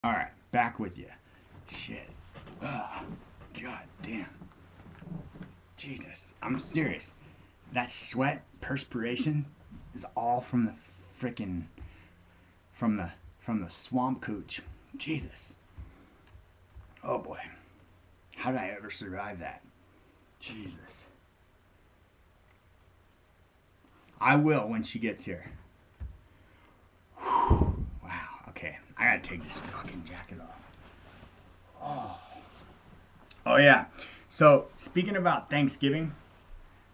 All right, back with you. Shit. Ugh. God damn. Jesus. I'm serious. That sweat, perspiration, is all from the freaking from the swamp cooch. Jesus. Oh boy. How did I ever survive that? Jesus. I will when she gets here. Whew. Wow. Okay. I gotta take this fucking jacket off. Oh. Oh yeah. So speaking about Thanksgiving,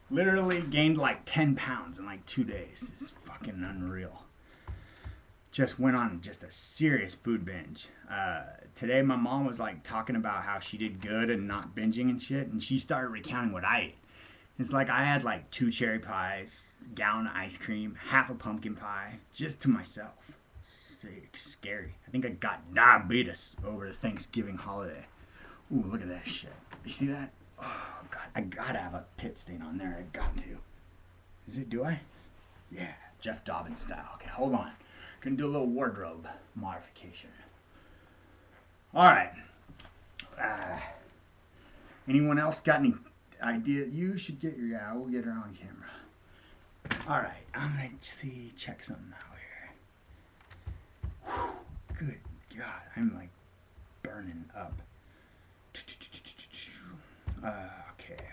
literally gained like 10 pounds in like 2 days. It's fucking unreal. Just went on just a serious food binge. Today my mom was like talking about how she did good and not binging and shit, and she started recounting what I ate. It's like I had like 2 cherry pies, a gallon of ice cream, half a pumpkin pie, just to myself. Sick, scary. I think I got diabetes over the Thanksgiving holiday. Ooh, look at that shit. You see that? Oh god, I gotta have a pit stain on there. I got to. Is it? Do I? Yeah, Jeff Dobbins style. Okay, hold on. Gonna do a little wardrobe modification. All right. Uh, Anyone else got any idea? You should get your. Yeah, we'll get her on camera. All right. I'm gonna see. Check something out here. Whew, good God, I'm like burning up. Okay.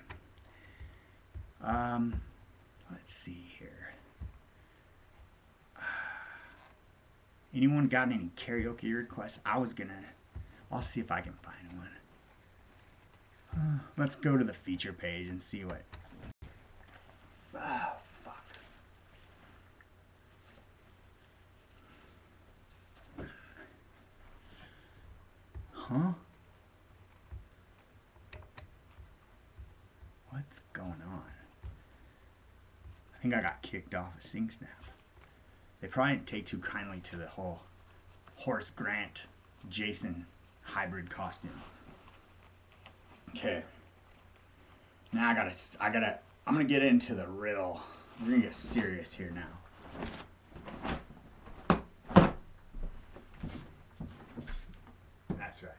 Um, let's see here. Anyone got any karaoke requests? I'll see if I can find one. Let's go to the feature page and see what. Ah, fuck. Huh? What's going on? I think I got kicked off of SingSnap. They probably didn't take too kindly to the whole Horace Grant Jason hybrid costume. Okay. Now I'm gonna get into the real. We're gonna get serious here now. That's right.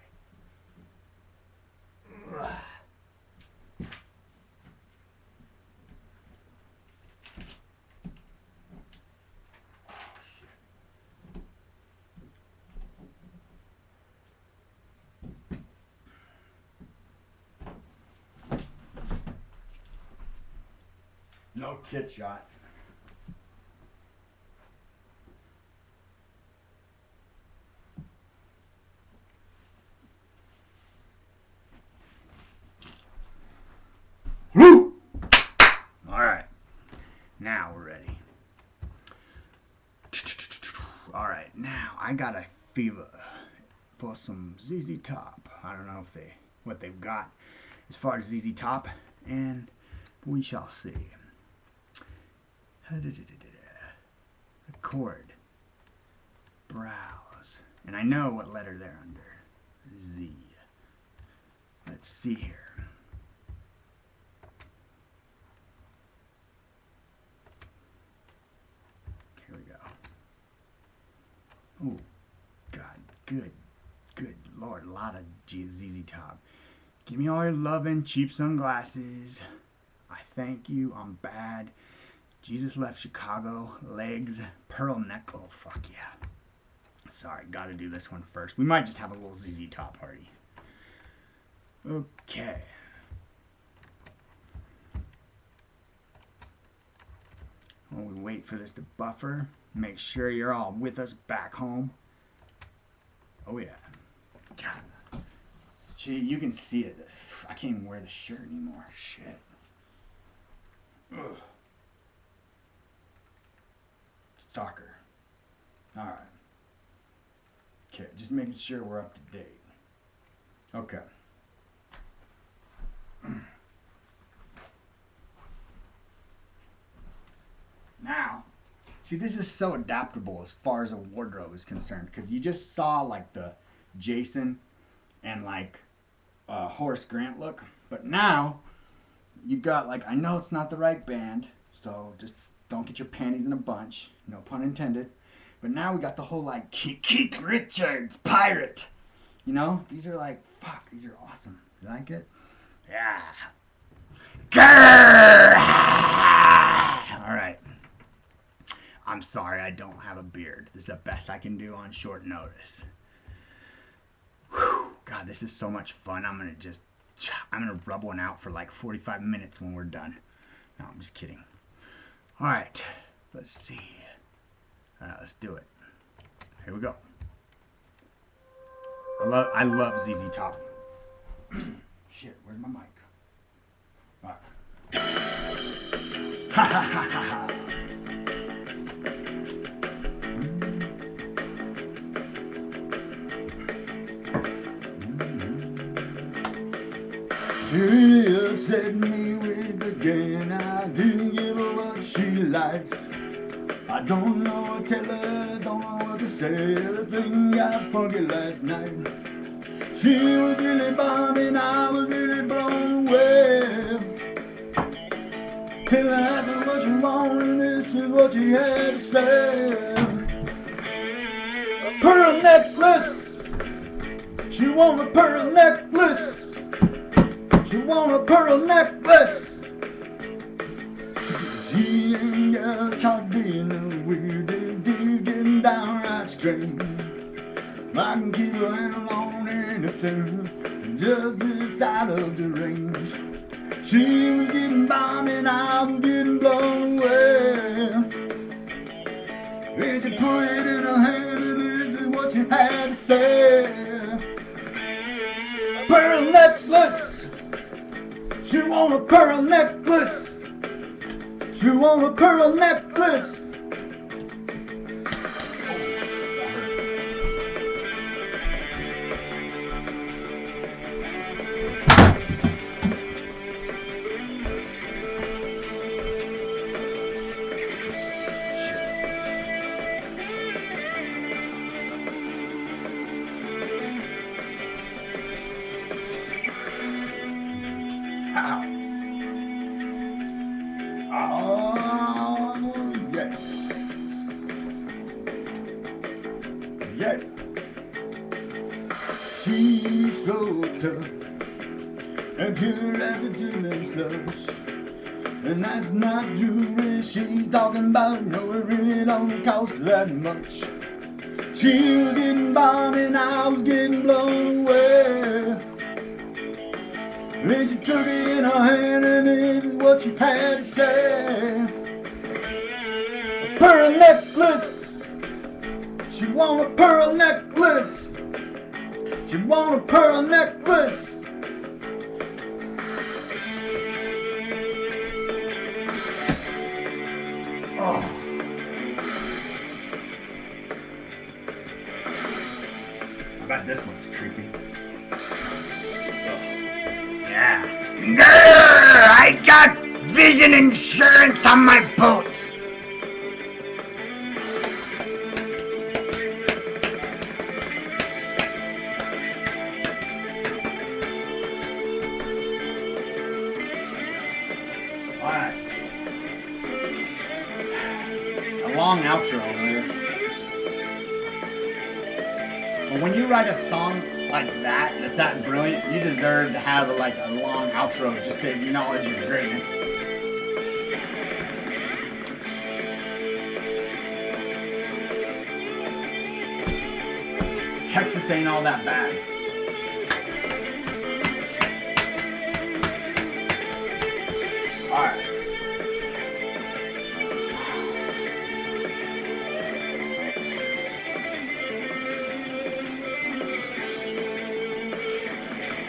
No tit shots. Woo! All right. Now we're ready. All right. Now I got a fever for some ZZ Top. I don't know what they've got as far as ZZ Top, and we shall see. Record. Browse. And I know what letter they're under. Z. Let's see here. Here we go. Oh, God. Good Lord. A lot of ZZ Top. Give me all your lovin', cheap sunglasses. I thank you. I'm bad. Jesus left Chicago. Legs. Pearl neck. Oh, fuck yeah. Sorry, gotta do this one first. We might just have a little ZZ Top party. Okay. While we wait for this to buffer, make sure you're all with us back home. Oh yeah. God. Gee, you can see it. I can't even wear the shirt anymore. Shit. Ugh. Stalker. Alright. Okay, just making sure we're up to date. Okay. Now, see, this is so adaptable as far as a wardrobe is concerned, because you just saw like the Jason and like Horace Grant look, but now you got like, I know it's not the right band, so just don't get your panties in a bunch, no pun intended, But now we got the whole like Keith Richards pirate. You know, these are like, fuck, these are awesome. You like it? Yeah. Grrr! All right. I'm sorry I don't have a beard. This is the best I can do on short notice. Whew. God, this is so much fun. I'm gonna rub one out for like 45 minutes when we're done. No, I'm just kidding. All right, let's see. All right, let's do it. Here we go. I love ZZ Top. Shit, where's my mic? All right. Ha ha ha ha ha. She upset me with the gun. I didn't give her what she likes. I don't know what to tell her, don't know what to say. Everything got funky last night. She was really bombing, I was really blown away. Till I asked her what she wanted, this is what she had to say. A pearl necklace. She want a pearl necklace. She want a pearl necklace. She ain't got a talk being a weird dude getting downright strange. I can keep her hand on anything, just this side of the range. She was getting bombed and I was getting blown away. And she put it in her hand and this is what she had to say. Pearl necklace. She want a pearl necklace. She want a pearl necklace. Ow. Oh, yes. Yes. She's so tough and pure as a human slush. And that's not jewelry she's talking about. No, it really don't cost that much. She was getting bombed and I was getting blown away. Then she took it in her hand and this is what she had to say. A pearl necklace. She want a pearl necklace. She want a pearl necklace. Oh. I bet this looks creepy. Yeah. Grrr, I got vision insurance on my boat. Alright. A long outro there. But when you write a song like that's that brilliant, you deserve to have like a long outro just to acknowledge your greatness. Texas ain't all that bad. Alright.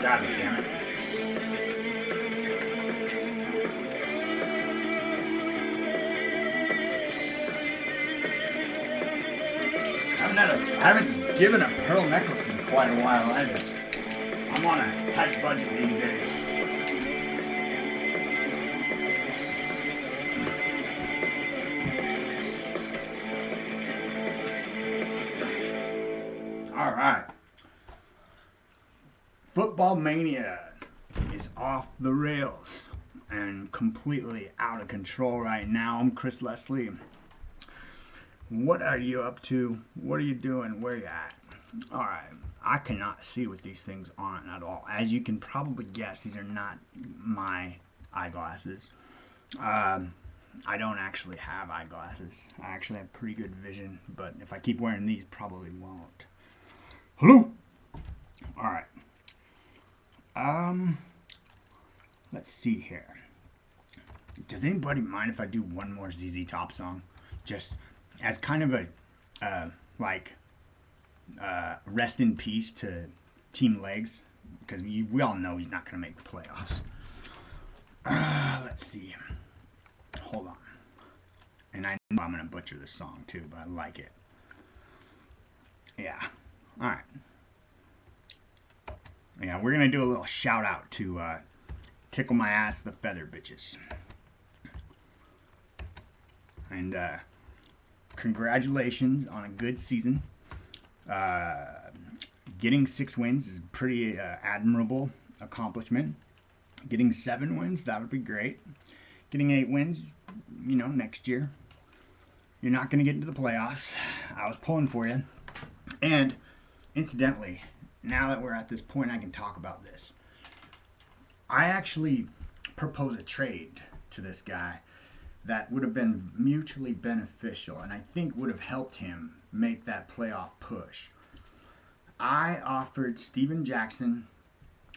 God damn it. I haven't given a pearl necklace in quite a while either. I'm on a tight budget these days. Alright. Football Mania is off the rails and completely out of control right now. I'm Chris Leslie. What are you up to? What are you doing? Where you at? Alright, I cannot see with these things on at all. As you can probably guess, these are not my eyeglasses. I don't actually have eyeglasses. I actually have pretty good vision, but if I keep wearing these, probably won't. Hello? Alright. Let's see here. Does anybody mind if I do one more ZZ Top song? Just as kind of a, rest in peace to Team Legs, because we all know he's not going to make the playoffs. Let's see. Hold on. And I know I'm going to butcher this song too, but I like it. Yeah. Alright. Yeah, we're going to do a little shout out to Tickle My Ass with a Feather bitches. And congratulations on a good season. Getting 6 wins is a pretty admirable accomplishment. Getting 7 wins, that would be great. Getting 8 wins, you know, next year. You're not going to get into the playoffs. I was pulling for you. And incidentally, now that we're at this point, I can talk about this. I actually proposed a trade to this guy that would have been mutually beneficial and I think would have helped him make that playoff push. I offered Steven Jackson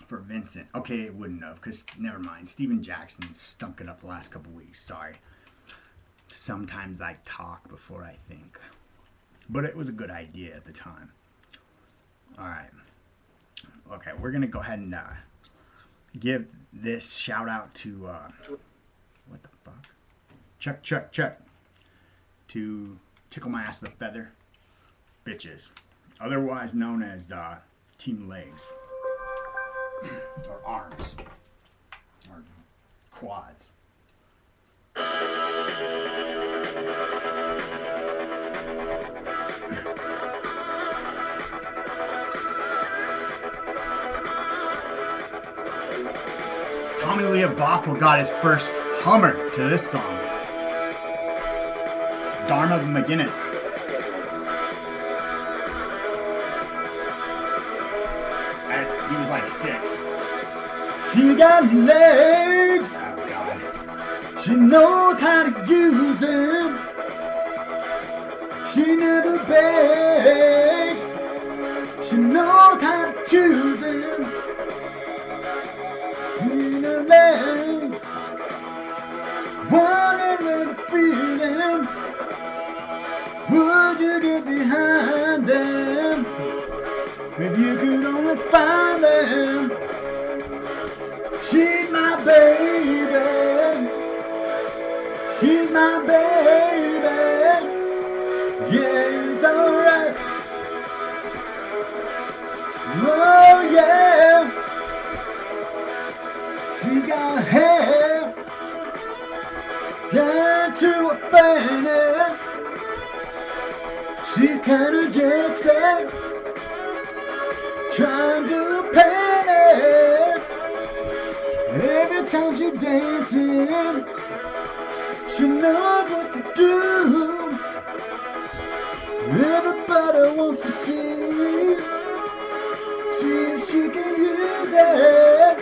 for Vincent. Okay, it wouldn't have, because never mind. Steven Jackson stunk it up the last couple weeks. Sorry. Sometimes I talk before I think. But it was a good idea at the time. Alright. Okay, we're going to go ahead and give this shout out to, what the fuck? Check. To Tickle My Ass with a Feather bitches. Otherwise known as Team Legs. Or arms. Or quads. Tommy Lee of Bothell got his first Hummer to this song. Dharma McGinnis. He was like 6. She got legs. Oh God. She knows how to use them. She never begs. She knows how to choose them. In her legs. Wondering where to feel them. Would you get behind them if you could only find them? She's my baby. She's my baby. Yeah, it's alright. Oh yeah. She got hair down to her fanny. She's kinda jet set, trying to pass. Every time she dances, she knows what to do. Everybody wants to see if she can use it.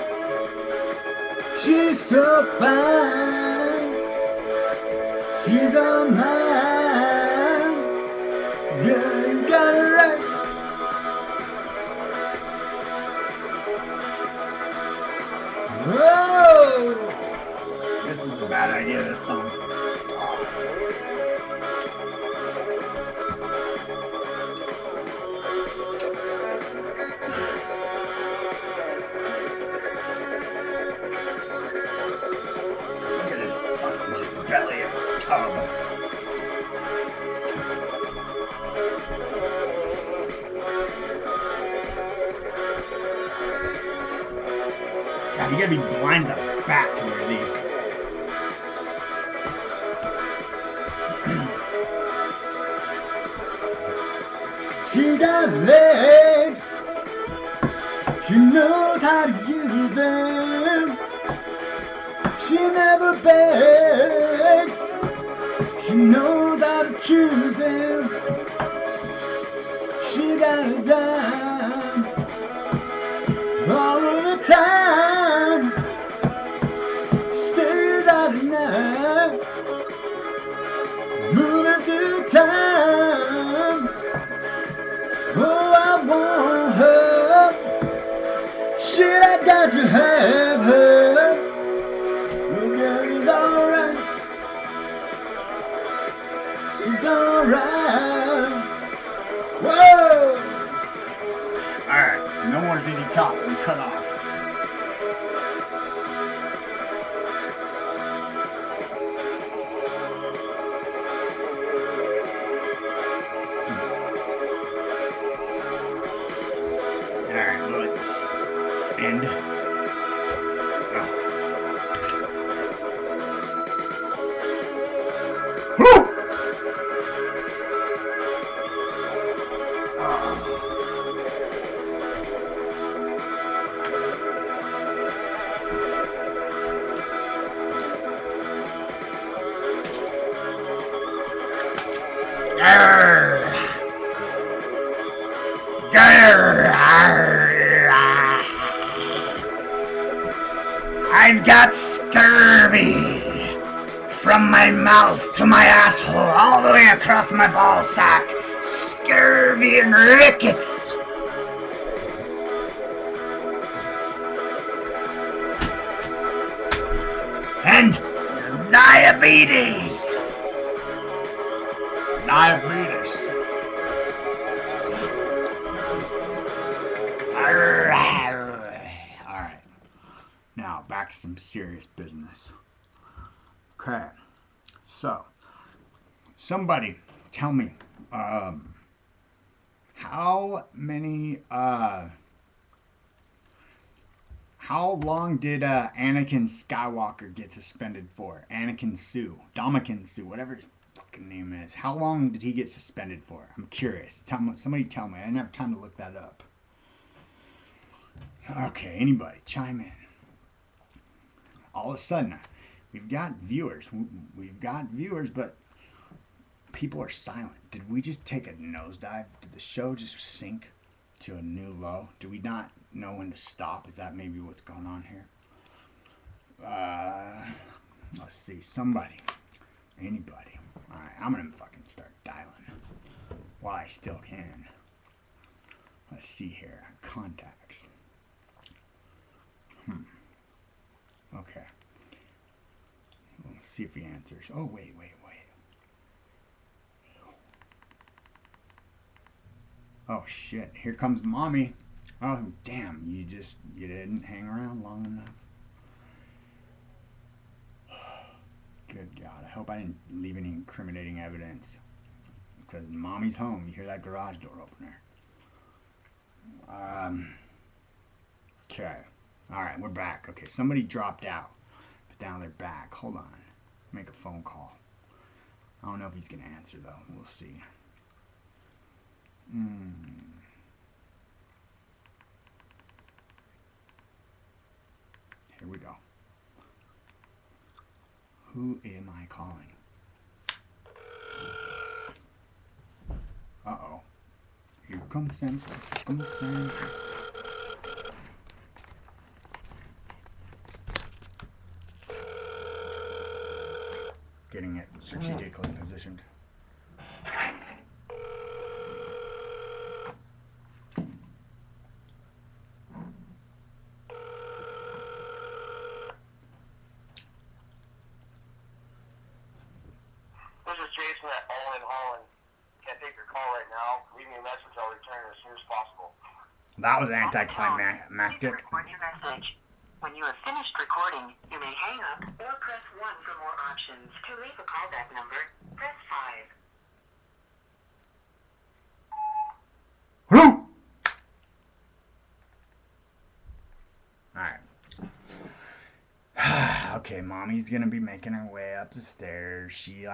She's so fine, she's all mine. Yeah, you got it right. Whoa! This is a bad idea, this song. Look at this fucking just belly of a tub. God, you gotta be blind as a bat to wear these. She got legs. She knows how to use them. She never begs. She knows how to choosing. She got a dime all of the time. Stays out at night, moving through time. Oh, I want her. Shit, I got to have her. The girl is alright. She's alright. Whoa! Alright, no more ZZ Top. We cut off. Alright, let's end. Woo! I've got scurvy from my mouth to my asshole, all the way across my ball sack. Scurvy and rickets. And diabetes. Diabetes. Alright. Now, back to some serious business. Okay. So, somebody tell me, how long did Anakin Skywalker get suspended for? Anakin Sue, Dominican Sue, whatever his fucking name is. How long did he get suspended for? I'm curious. Somebody tell me. I didn't have time to look that up. Okay, anybody, chime in. All of a sudden, we've got viewers. But people are silent. Did we just take a nosedive? Did the show just sink to a new low? Do we not know when to stop? Is that maybe what's going on here? Let's see. Somebody. Anybody. Alright, I'm gonna fucking start dialing while I still can. Let's see here. Contacts. Okay. Let's see if he answers. Oh, wait. Oh, shit. Here comes Mommy. Oh, damn. You didn't hang around long enough. Good God. I hope I didn't leave any incriminating evidence. Because Mommy's home. You hear that garage door opener. Okay. Alright, we're back. Okay, somebody dropped out. But now they're back. Hold on. Make a phone call. I don't know if he's going to answer, though. We'll see. Here we go. Who am I calling? Uh-oh. Here comes Sam. Getting it strategically positioned. This is Jason at All in Holland. Can't take your call right now. Leave me a message. I'll return it as soon as possible. That was anticlimactic. Record your message. When you have finished recording, you may hang up or press 1 for more options. To leave a callback number, press 5. Hello? Alright. Okay, Mommy's gonna be making her way up the stairs. She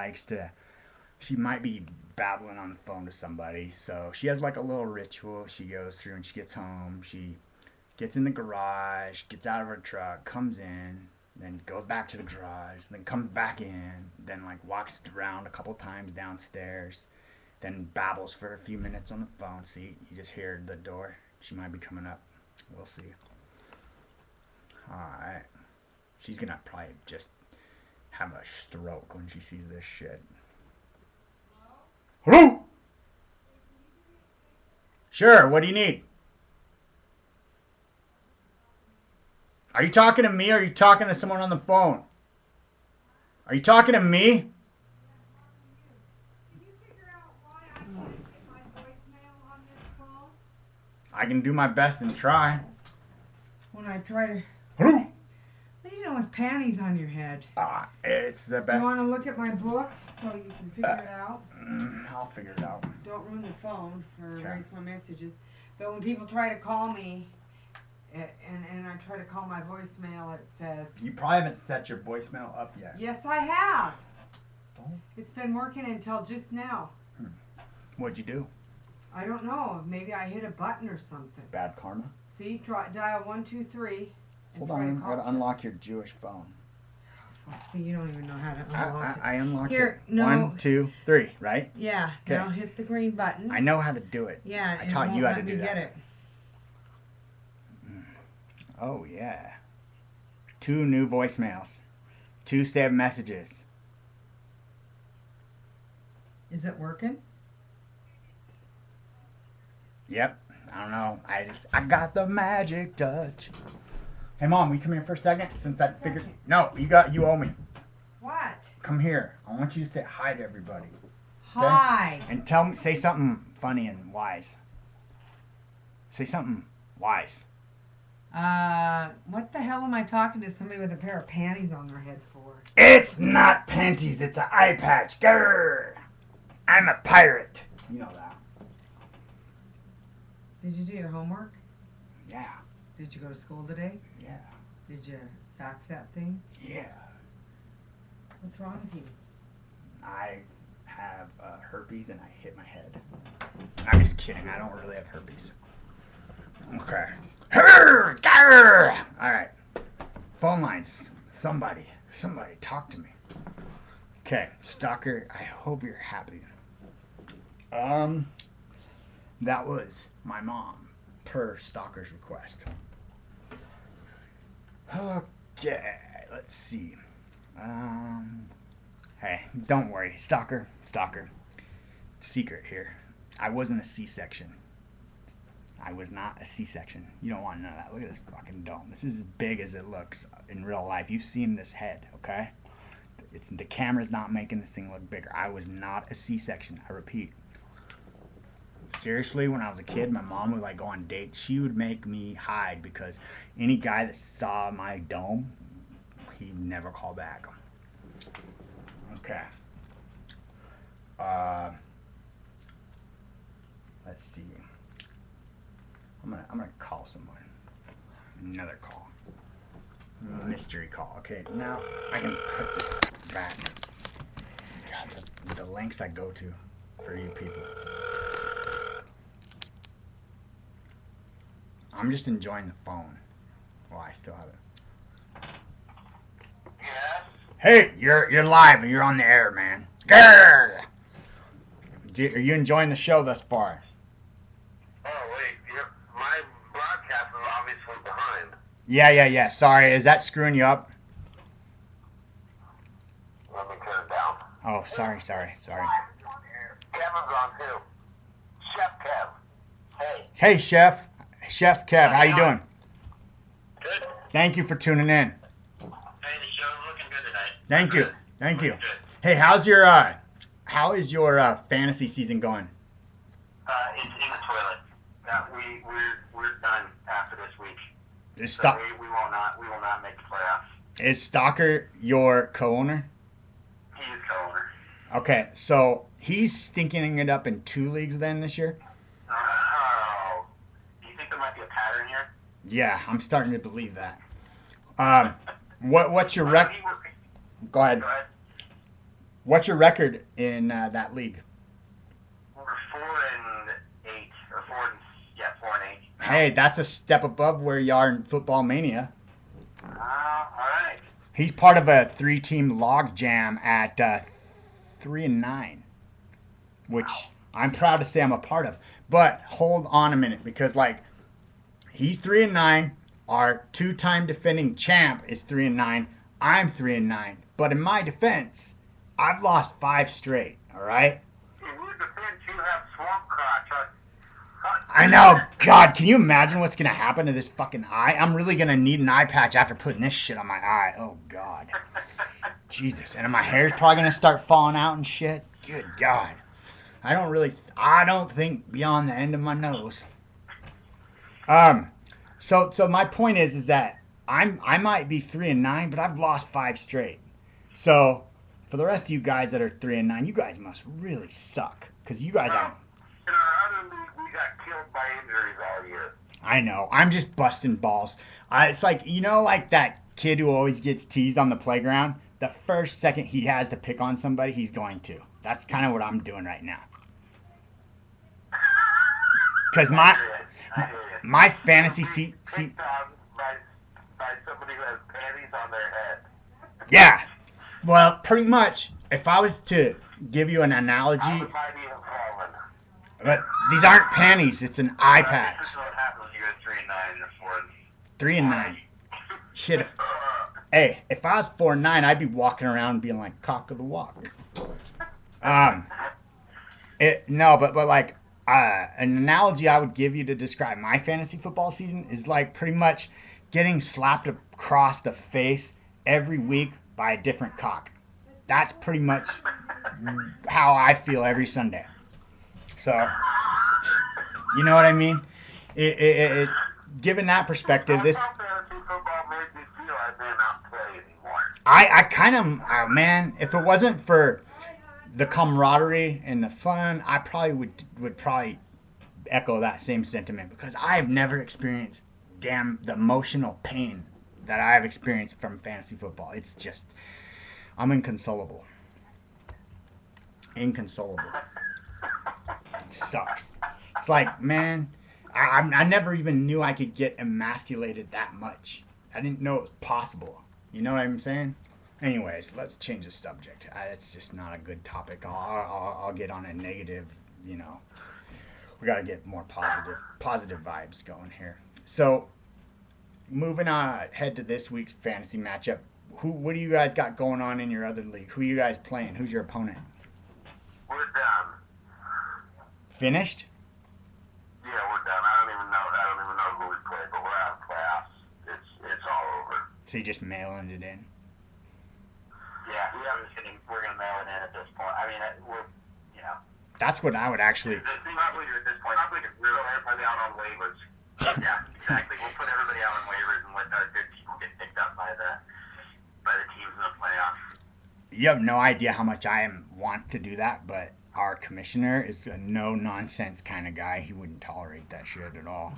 might be babbling on the phone to somebody. So she has like a little ritual she goes through when she gets home. She gets in the garage, gets out of her truck, comes in, then goes back to the garage, then comes back in, then like walks around a couple times downstairs, then babbles for a few minutes on the phone. See, you just hear the door. She might be coming up. We'll see. Alright. She's gonna probably just have a stroke when she sees this shit. Hello? Sure, what do you need? Are you talking to me or are you talking to someone on the phone? Are you talking to me? I can do my best and try. When I try to... Hello? What are you doing with panties on your head? It's the Do best. you want to look at my book so you can figure it out? I'll figure it out. Don't ruin the phone or Okay. erase my messages. But when people try to call me, and I try to call my voicemail, it says, You probably haven't set your voicemail up yet. yes, I have. Oh. It's been working until just now. What'd you do? I don't know. Maybe I hit a button or something. Bad karma? See, dial 123. Hold on, I gotta unlock your Jewish phone. See, you don't even know how to unlock it. I unlocked Here, it. no. 1, 2, 3, right? Yeah, Okay. now hit the green button. I know how to do it. Yeah, I and taught it you won't how to let do me that. get it. Oh, yeah. 2 new voicemails. 2 saved messages. Is it working? Yep. I don't know. I got the magic touch. Hey, Mom, will you come here for a second? Since I figured... No, you owe me. What? Come here. I want you to say hi to everybody. Hi. And say something funny and wise. Say something wise. What the hell am I talking to somebody with a pair of panties on their head for? It's not panties, it's an eye patch. Grrr. I'm a pirate. You know that. Did you do your homework? Yeah, Did you go to school today? yeah, Did you fax that thing? yeah. What's wrong with you? I have herpes and I hit my head. I'm just kidding. I don't really have herpes. Okay. Grrr, grrr. All right. Phone lines. Somebody talk to me. Okay, Stalker, I hope you're happy. That was my mom, per Stalker's request. Okay, let's see. Hey, don't worry, Stalker. Secret here. I wasn't a C-section. I was not a C-section. You don't want to know that. Look at this fucking dome. This is as big as it looks in real life. You've seen this head, okay? The camera's not making this thing look bigger. I was not a C-section. I repeat. Seriously, when I was a kid, my mom would like go on dates. She would make me hide because any guy that saw my dome, he'd never call back. Okay. Let's see. I'm gonna call someone. Another call. Mystery call. Okay, now I can put this back. God, the lengths I go to for you people. I'm just enjoying the phone. Well, I still have it. Yes? Hey, you're live and you're on the air, man. Grrr! Are you enjoying the show thus far? Oh, wait. My broadcast is obviously behind. Yeah. Sorry, is that screwing you up? Let me turn it down. Oh, sorry. Kevin's on too. Chef Kev. Hey. Hey, Chef Kev, how you doing? Good. Thank you for tuning in. Hey, the show's looking good tonight. Thank you. Good. Hey, how is your fantasy season going? It's in the toilet. We're done after this week. Is, So we will not make the playoffs. is Stalker your co-owner? He is co-owner. Okay, so he's stinking it up in 2 leagues then this year? Oh. Do you think there might be a pattern here? Yeah, I'm starting to believe that. What's your record? Go ahead. Go ahead. What's your record in that league? We're 4-8 or 4-8. Hey, that's a step above where you are in Football Mania. All right. He's part of a 3-team log jam at 3-9, which I'm proud to say I'm a part of. But hold on a minute, because like he's 3-9. Our 2-time defending champ is 3-9. I'm 3-9. But in my defense, I've lost 5 straight. All right. In your defense, you have swamp crotch. I know. God, can you imagine what's gonna happen to this fucking eye? I'm really gonna need an eye patch after putting this shit on my eye. Oh God. Jesus. And my hair's probably gonna start falling out and shit. Good God. I don't think beyond the end of my nose. So my point is that I might be 3-9, but I've lost 5 straight. So for the rest of you guys that are 3-9, you guys must really suck, because you guys aren't. In our other league, we got killed by injuries all year. I know. I'm just busting balls. It's like, like that kid who always gets teased on the playground. The first second he has to pick on somebody, he's going to. That's kind of what I'm doing right now. Because I hear you. my fantasy seat. Picked on by somebody who has panties on their head. Yeah. Well, pretty much. If I was to give you an analogy, I might even fallen. but these aren't panties. It's an eye This patch. is what happens when you get 3-9 and 4. 3-9. Shit. Hey, if I was 4-9, I'd be walking around being like cock of the walk. But like an analogy I would give you to describe my fantasy football season is like pretty much getting slapped across the face every week by a different cock. That's pretty much how I feel every Sunday. So, you know what I mean? Given that perspective, this. Fantasy football made me feel I may not play anymore. I kind of, man, if it wasn't for the camaraderie and the fun, I probably would probably echo that same sentiment, because I've never experienced the emotional pain that I've experienced from fantasy football. It's just, I'm inconsolable. Inconsolable. It sucks. It's like, man, I never even knew I could get emasculated that much. I didn't know it was possible. You know what I'm saying? Anyways, let's change the subject. It's just not a good topic. I'll get on a negative, We got to get more positive vibes going here. So, moving on ahead to this week's fantasy matchup. What do you guys got going on in your other league? Who are you guys playing? Who's your opponent? We're done. Finished? Yeah, we're done. I don't even know who we play, but we're out of playoffs. It's all over. So you just mailing it in? Yeah, we're gonna mail it in at this point. I mean, That's what I would actually. Probably at this point, probably we'll put everybody out on waivers. Yeah, exactly. We'll put everybody out on waivers and let our good people get picked up by the teams in the playoffs. You have no idea how much I want to do that, but our commissioner is a no-nonsense kind of guy. He wouldn't tolerate that shit at all.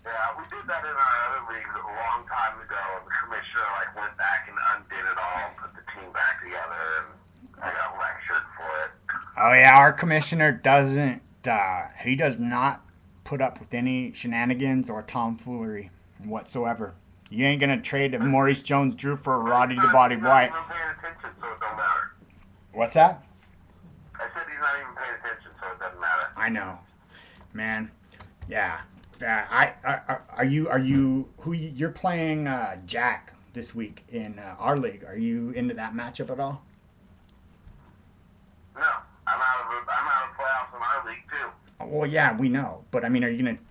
Yeah, we did that in our other league a long time ago. The commissioner went back and undid it all and put the team back together, and I got lectured for it. Oh yeah, our commissioner doesn't. He does not put up with any shenanigans or tomfoolery whatsoever. You ain't gonna trade Maurice Jones-Drew for Roddy the Body White. He's not even paying attention, so it don't matter. What's that? I said he's not even paying attention, so it doesn't matter. I know, man. Yeah. You're playing Jack this week in our league. Are you into that matchup at all? No, I'm out of playoffs in our league too. Well, yeah, we know. But, I mean, are you going to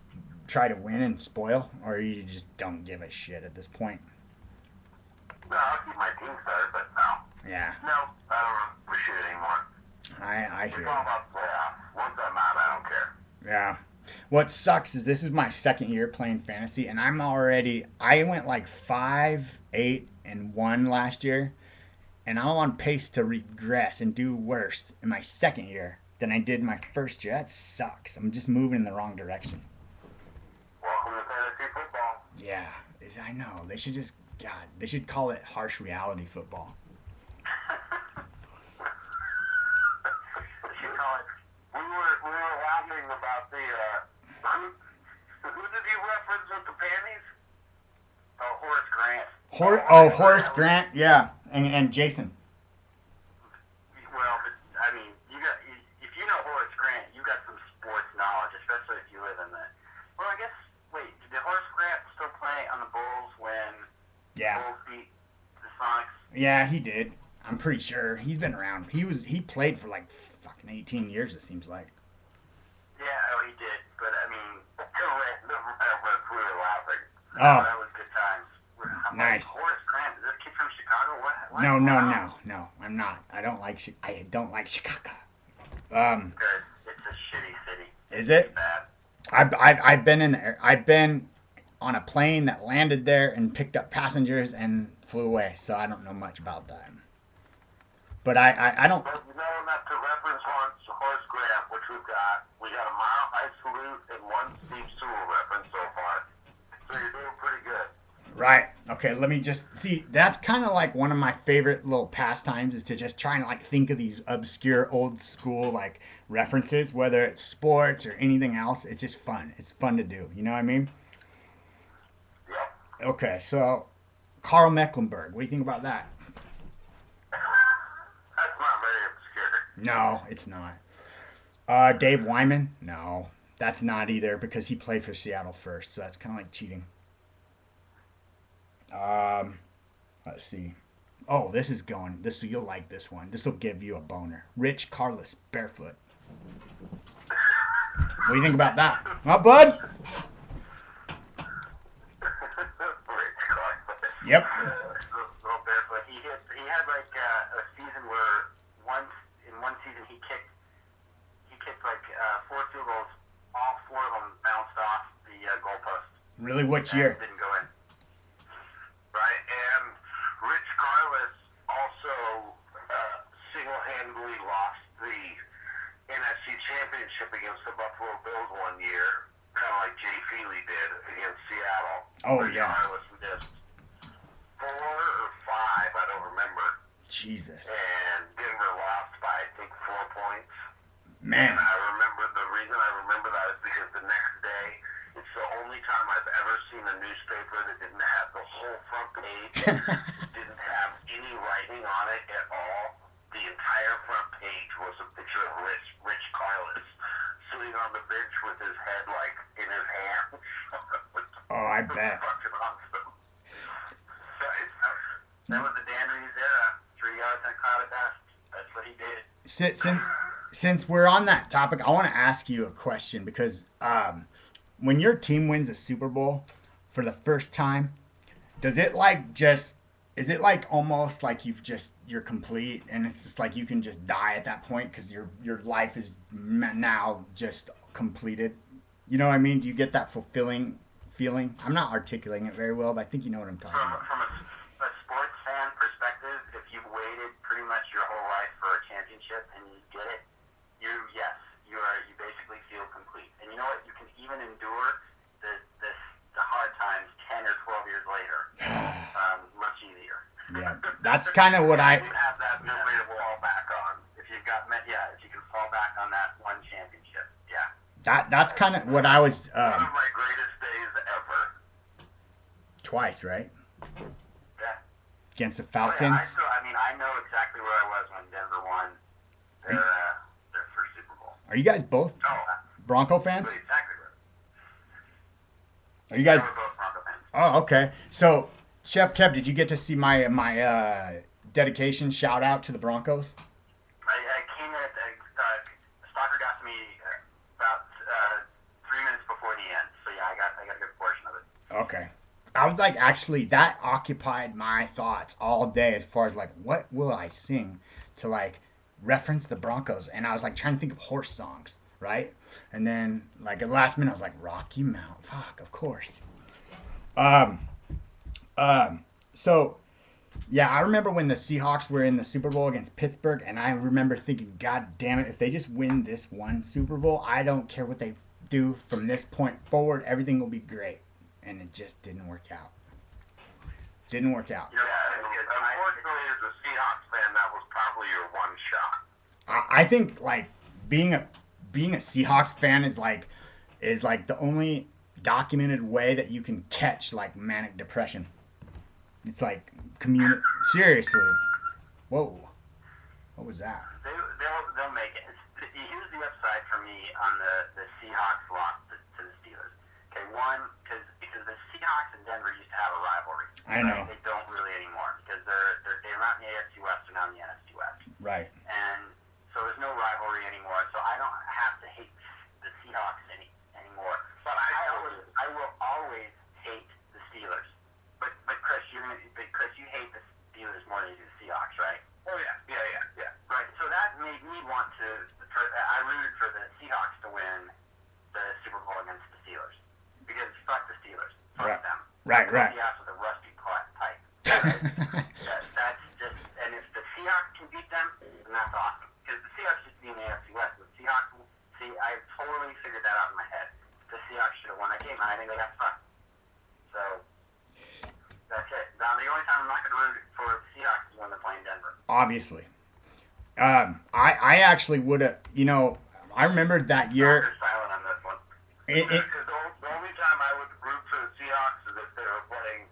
try to win and spoil? Or you just don't give a shit at this point? No, I'll keep my team started, but no. Yeah. No, I don't wish it anymore. I hear It's all you. about the playoffs. Once I'm out, I don't care. Yeah. What sucks is this is my second year playing fantasy, and I went like 5-8-1 last year, and I'm on pace to regress and do worse in my second year than I did my first year. That sucks. I'm just moving in the wrong direction. Welcome to fantasy football. Yeah, I know. They should call it harsh reality football. We were laughing about the who did you reference with the panties? Oh, Horace Grant. Horace Grant, yeah, and Jason. Well, but, I mean, if you know Horace Grant, you got some sports knowledge, especially if you live in the. Well, I guess. Wait, did Horace Grant still play on the Bulls when Yeah. the Bulls beat the Sonics? Yeah, he did. I'm pretty sure he's been around. He played for like fucking 18 years. It seems like. Yeah, oh, he did. But I mean, the was really laughing. Oh. That was good times. I'm Nice. Like, Horace Grant, is this kid from Chicago? What? No, Wow. I'm not. I don't like Chicago. Good. It's a shitty city. Is it? Bad. I've been in there. I've been on a plane that landed there and picked up passengers and flew away. So I don't know much about that. But I don't. But you know enough to reference Horace Grant, which we've got. We got a Mile High Salute and one Steve Sewell reference so far. So you're doing pretty good. Right. Okay, let me just see. That's kind of like one of my favorite little pastimes is to just try and like think of these obscure old school like references, whether it's sports or anything else. It's just fun. It's fun to do. You know what I mean? Yep. Okay, so Carl Mecklenburg. What do you think about that? That's not very obscure. No, it's not. Dave Wyman? No, that's not either because he played for Seattle first, so that's kind of like cheating. Let's see. Oh, this is going. You'll like this one. This will give you a boner. Rich Carlos, barefoot. What do you think about that? Huh, bud? Rich Carlos. Yep. Little barefoot. He had like a season where in one season he kicked like 4 field goals. All 4 of them bounced off the goalpost. Really? Which And year? didn't go in. Right, and Rich Carlos also single-handedly lost the NFC Championship against the Buffalo Bills one year, kind of like Jay Feely did against Seattle. Oh, Rich yeah. Carlos missed 4 or 5, I don't remember, Jesus. and Denver lost by, I think, 4 points. Man. And the reason I remember that is because the next day, it's the only time I've ever seen a newspaper that didn't have the whole front page, didn't have any writing on it at all. The entire front page was a picture of Rich Carlos sitting on the bench with his head like in his hands. Oh, I bet. Fucking awesome. That was the Dan Reeves era. 3 yards and a cloud of dust. That's what he did. Since we're on that topic, I want to ask you a question because when your team wins a Super Bowl for the first time, is it like almost like you're complete and it's just like you can just die at that point because your life is now just completed? You know what I mean? Do you get that fulfilling feeling? I'm not articulating it very well, but I think you know what I'm talking about. From a sports fan perspective, if you've waited pretty much your whole life for a championship and you get it, you basically feel complete. And you know what? You can even endure the hard times 10 or 12 years later. Much easier. Yeah, that's kind of what You have that memory to fall back on. If you can fall back on that one championship. Yeah. That's kind of what I was One of my greatest days ever. twice, right? Yeah. Against the Oh, Falcons. yeah, I know exactly where I was when Denver won their first Super Bowl. Are you guys both Oh, Bronco fans? that's exactly right. Are you guys? We're both Bronco fans. Oh, okay. So, Chef Kev, did you get to see my dedication shout out to the Broncos? I came in at Stalker got to me about 3 minutes before the end, so yeah, I got a good portion of it. Okay. I was like, actually, that occupied my thoughts all day as far as like, what will I sing to like reference the Broncos? And I was like trying to think of horse songs, right? And then like at the last minute, I was like, Rocky Mount, fuck, of course. So yeah, I remember when the Seahawks were in the Super Bowl against Pittsburgh, and I remember thinking, God damn it, if they just win this one Super Bowl, I don't care what they do from this point forward, everything will be great. And it just didn't work out. Didn't work out. Yeah, unfortunately, as a Seahawks fan, that was probably your one shot. I think like being a Seahawks fan is like the only documented way that you can catch like manic depression. It's like seriously. Whoa. What was that? They'll make it. Here's the upside for me on the Seahawks loss to the Steelers. Okay, one, because the Seahawks and Denver used to have a rivalry. I know. Right? They don't really anymore because they're not in the AFC West, they're now in the NFC West. Right. And so there's no rivalry anymore. So I don't have to hate the Seahawks anymore. But I will always hate the Steelers. But Chris, you hate the Steelers more than you do the Seahawks, right? Oh yeah. Right. So that made me want to. I rooted for the Seahawks to win the Super Bowl against the Steelers because fuck the Steelers, fuck them. Right. Yeah, with a rusty pipe. Right? That's just. And if the Seahawks can beat them, then that's awesome. Because the Seahawks used to be in the AFC West. The Seahawks. See, I totally figured that out in my head. The Seahawks should have won that game, and I think they got fucked. So. That's it. Now, the only time I'm not going to root for the Seahawks is when they're playing Denver. Obviously. I actually would have, I remember that year. Doctor's silent on this one. Because the only time I would root for the Seahawks is if they were playing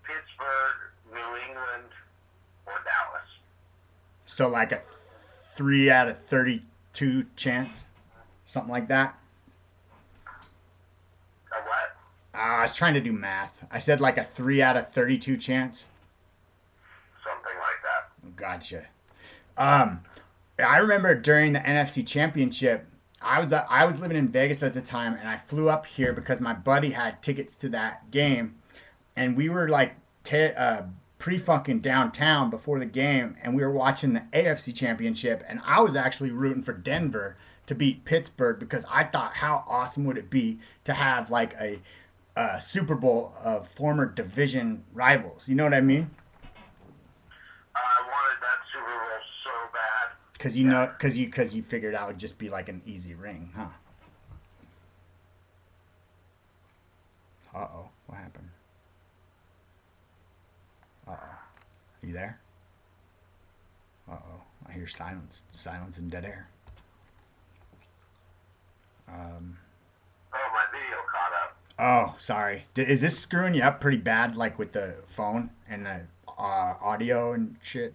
Pittsburgh, New England, or Dallas. So like a 3 out of 32 chance, something like that. A what? I was trying to do math. I said like a 3 out of 32 chance. Something like that. Gotcha. I remember during the NFC Championship, I was living in Vegas at the time, and I flew up here because my buddy had tickets to that game, and we were like pre-fucking downtown before the game, and we were watching the AFC Championship, and I was actually rooting for Denver to beat Pittsburgh because I thought how awesome would it be to have like a Super Bowl of former division rivals. You know what I mean? I wanted that Super Bowl so bad. Because you figured out it would just be like an easy ring, huh? Uh-oh, what happened? Uh-oh, are you there? Uh-oh, I hear silence and dead air. Oh, my video caught up. Oh, sorry. Is this screwing you up pretty bad, like with the phone and the audio and shit?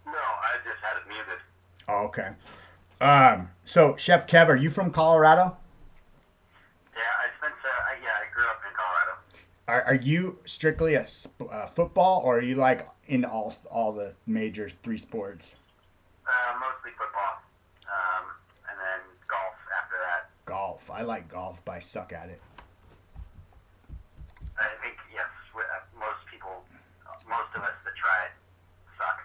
No, I just had it muted. Oh, okay. So, Chef Kev, are you from Colorado? Yeah, I grew up in Colorado. Are you strictly a football, or are you like into all the major 3 sports? Mostly football, and then golf after that. Golf. I like golf, but I suck at it. I think, yes, most of us that try it suck.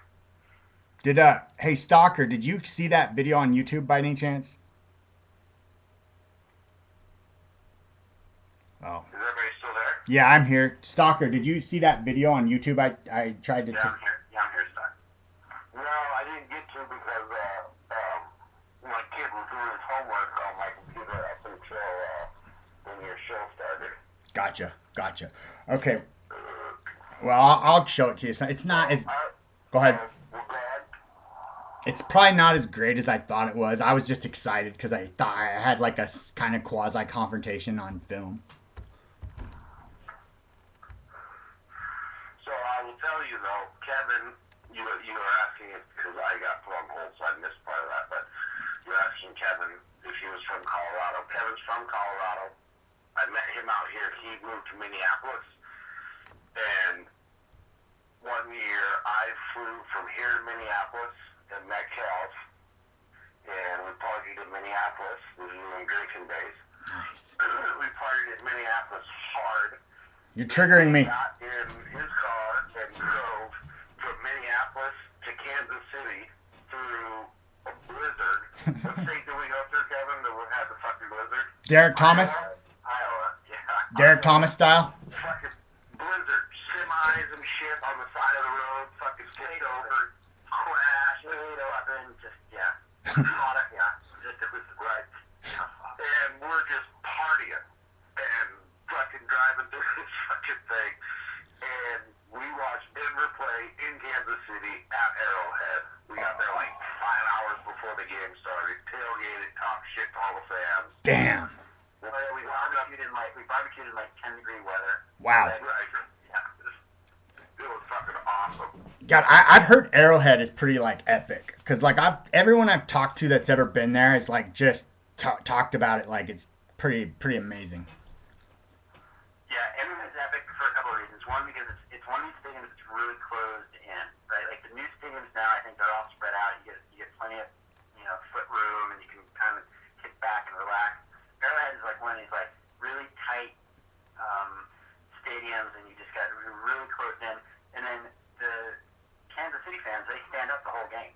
Hey Stalker, did you see that video on YouTube by any chance? Oh. Is everybody still there? Yeah, I'm here. Stalker, did you see that video on YouTube? I tried to. Yeah, I'm here. Yeah, I'm here, Star. No, I didn't get to because my kid was doing his homework on my computer up until when your show started. Gotcha. Okay. Well, I'll show it to you. It's not as. Go ahead. Well, go ahead. It's probably not as great as I thought it was. I was just excited because I thought I had like a kind of quasi confrontation on film. So I will tell you though, Kevin, you were asking it because I got put on hold, so I missed part of that. But you're asking Kevin if he was from Colorado. Kevin's from Colorado. I met him out here. He moved to Minneapolis, and one year I flew from here to Minneapolis and met Kel, and we partied in Minneapolis. This was in Grayson days. Nice. We partied in Minneapolis hard. You're triggering me. He got in his car and drove from Minneapolis to Kansas City through a blizzard. What state did we go through, Kevin, that we had the fucking blizzard? Derek Thomas? Iowa, yeah. Derek Thomas style? Fucking blizzard. Semis and shit on the side of the road. Fucking skipped over. Crashed. Just, yeah. Just it was right. And we're just partying and fucking driving through this fucking thing. And we watched Denver play in Kansas City at Arrowhead. We got there like 5 hours before the game started. Tailgated, talked shit to all the fans. Damn. We barbecued in like 10-degree weather. Wow. Right. Yeah. God, I've heard Arrowhead is pretty like epic because like everyone I've talked to that's ever been there has like just talked about it like it's pretty amazing. Yeah, Arrowhead's epic for a couple of reasons. One, because it's one of these stadiums that's really closed in, right? Like the new stadiums now, I think they're all spread out. You get plenty of foot room, and you can kind of kick back and relax. Arrowhead is like one of these like really tight stadiums, and you just got really close in. And then the Kansas City fans, they stand up the whole game.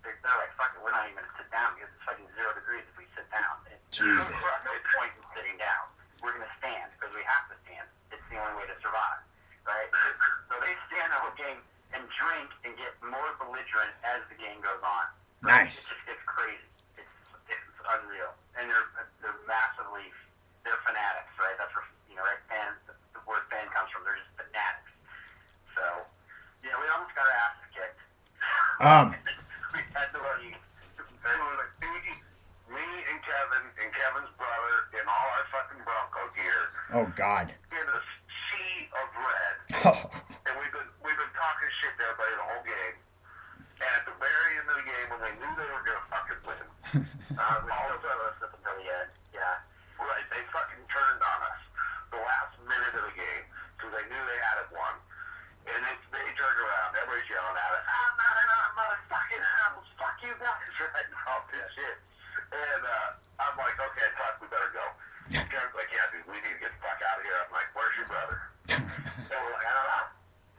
They're like, fuck it, we're not even going to sit down because it's fucking 0 degrees if we sit down. Jesus. There's no point in sitting down. We're going to stand because we have to stand. It's the only way to survive, right? So they stand the whole game and drink and get more belligerent as the game goes on. Right? Nice. It's crazy. It's unreal. And they're massively, they're fanatics, right? That's where, right? Fans, the word fan comes from. They're just fanatics. So, we almost got our asses kicked. We had to me and Kevin and Kevin's brother in all our fucking Bronco gear. Oh God. In a sea of red. Oh. And we've been talking shit to everybody the whole game. And at the very end of the game, when they knew they were gonna fucking win, all of us up until the end, yeah, right, they fucking turned on us the last minute of the game because they knew they had it won. And they turned around, everybody's yelling at us, I'm not enough, motherfucking animals, fuck you guys, right? And all this shit. And I'm like, okay, fuck, we better go. And Kevin's like, yeah, dude, we need to get the fuck out of here. I'm like, where's your brother? And we're like, I don't know.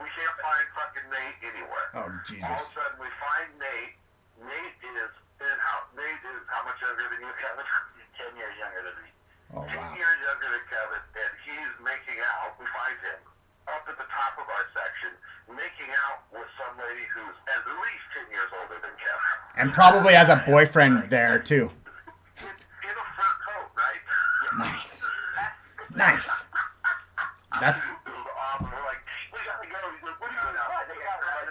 We can't find fucking Nate anywhere. Oh Jesus. All of a sudden, we find Nate. Nate is how much younger than you, Kevin? He's 10 years younger than me. Oh 10 wow. years younger than Kevin, and he's making out. We find him up at the top of our section, making out with some lady who's at least 10 years older than Kevin. And probably has a boyfriend there too. In a fur coat, right? Nice. Nice. That's. It was awesome. We're like, we gotta go. He's like, what are you doing now? They grabbed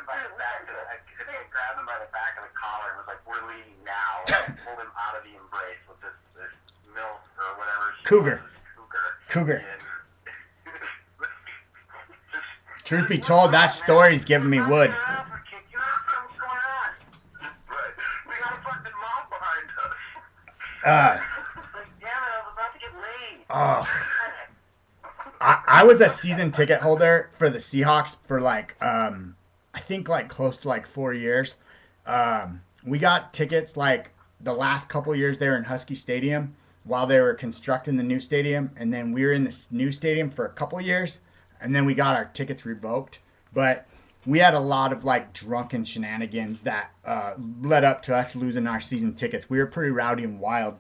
him by the back of the collar and was like, we're leaving now. And pulled him out of the embrace with this milk or whatever. Cougar. And Truth be told, that story's giving me wood. Right. We got a fucking mob behind us. Like, damn it, I was about to get laid. Oh. I was a season ticket holder for the Seahawks for like I think like close to like 4 years. We got tickets like the last couple years they were in Husky Stadium while they were constructing the new stadium, and then we were in this new stadium for a couple years, and then we got our tickets revoked. But we had a lot of like drunken shenanigans that led up to us losing our season tickets. We were pretty rowdy and wild.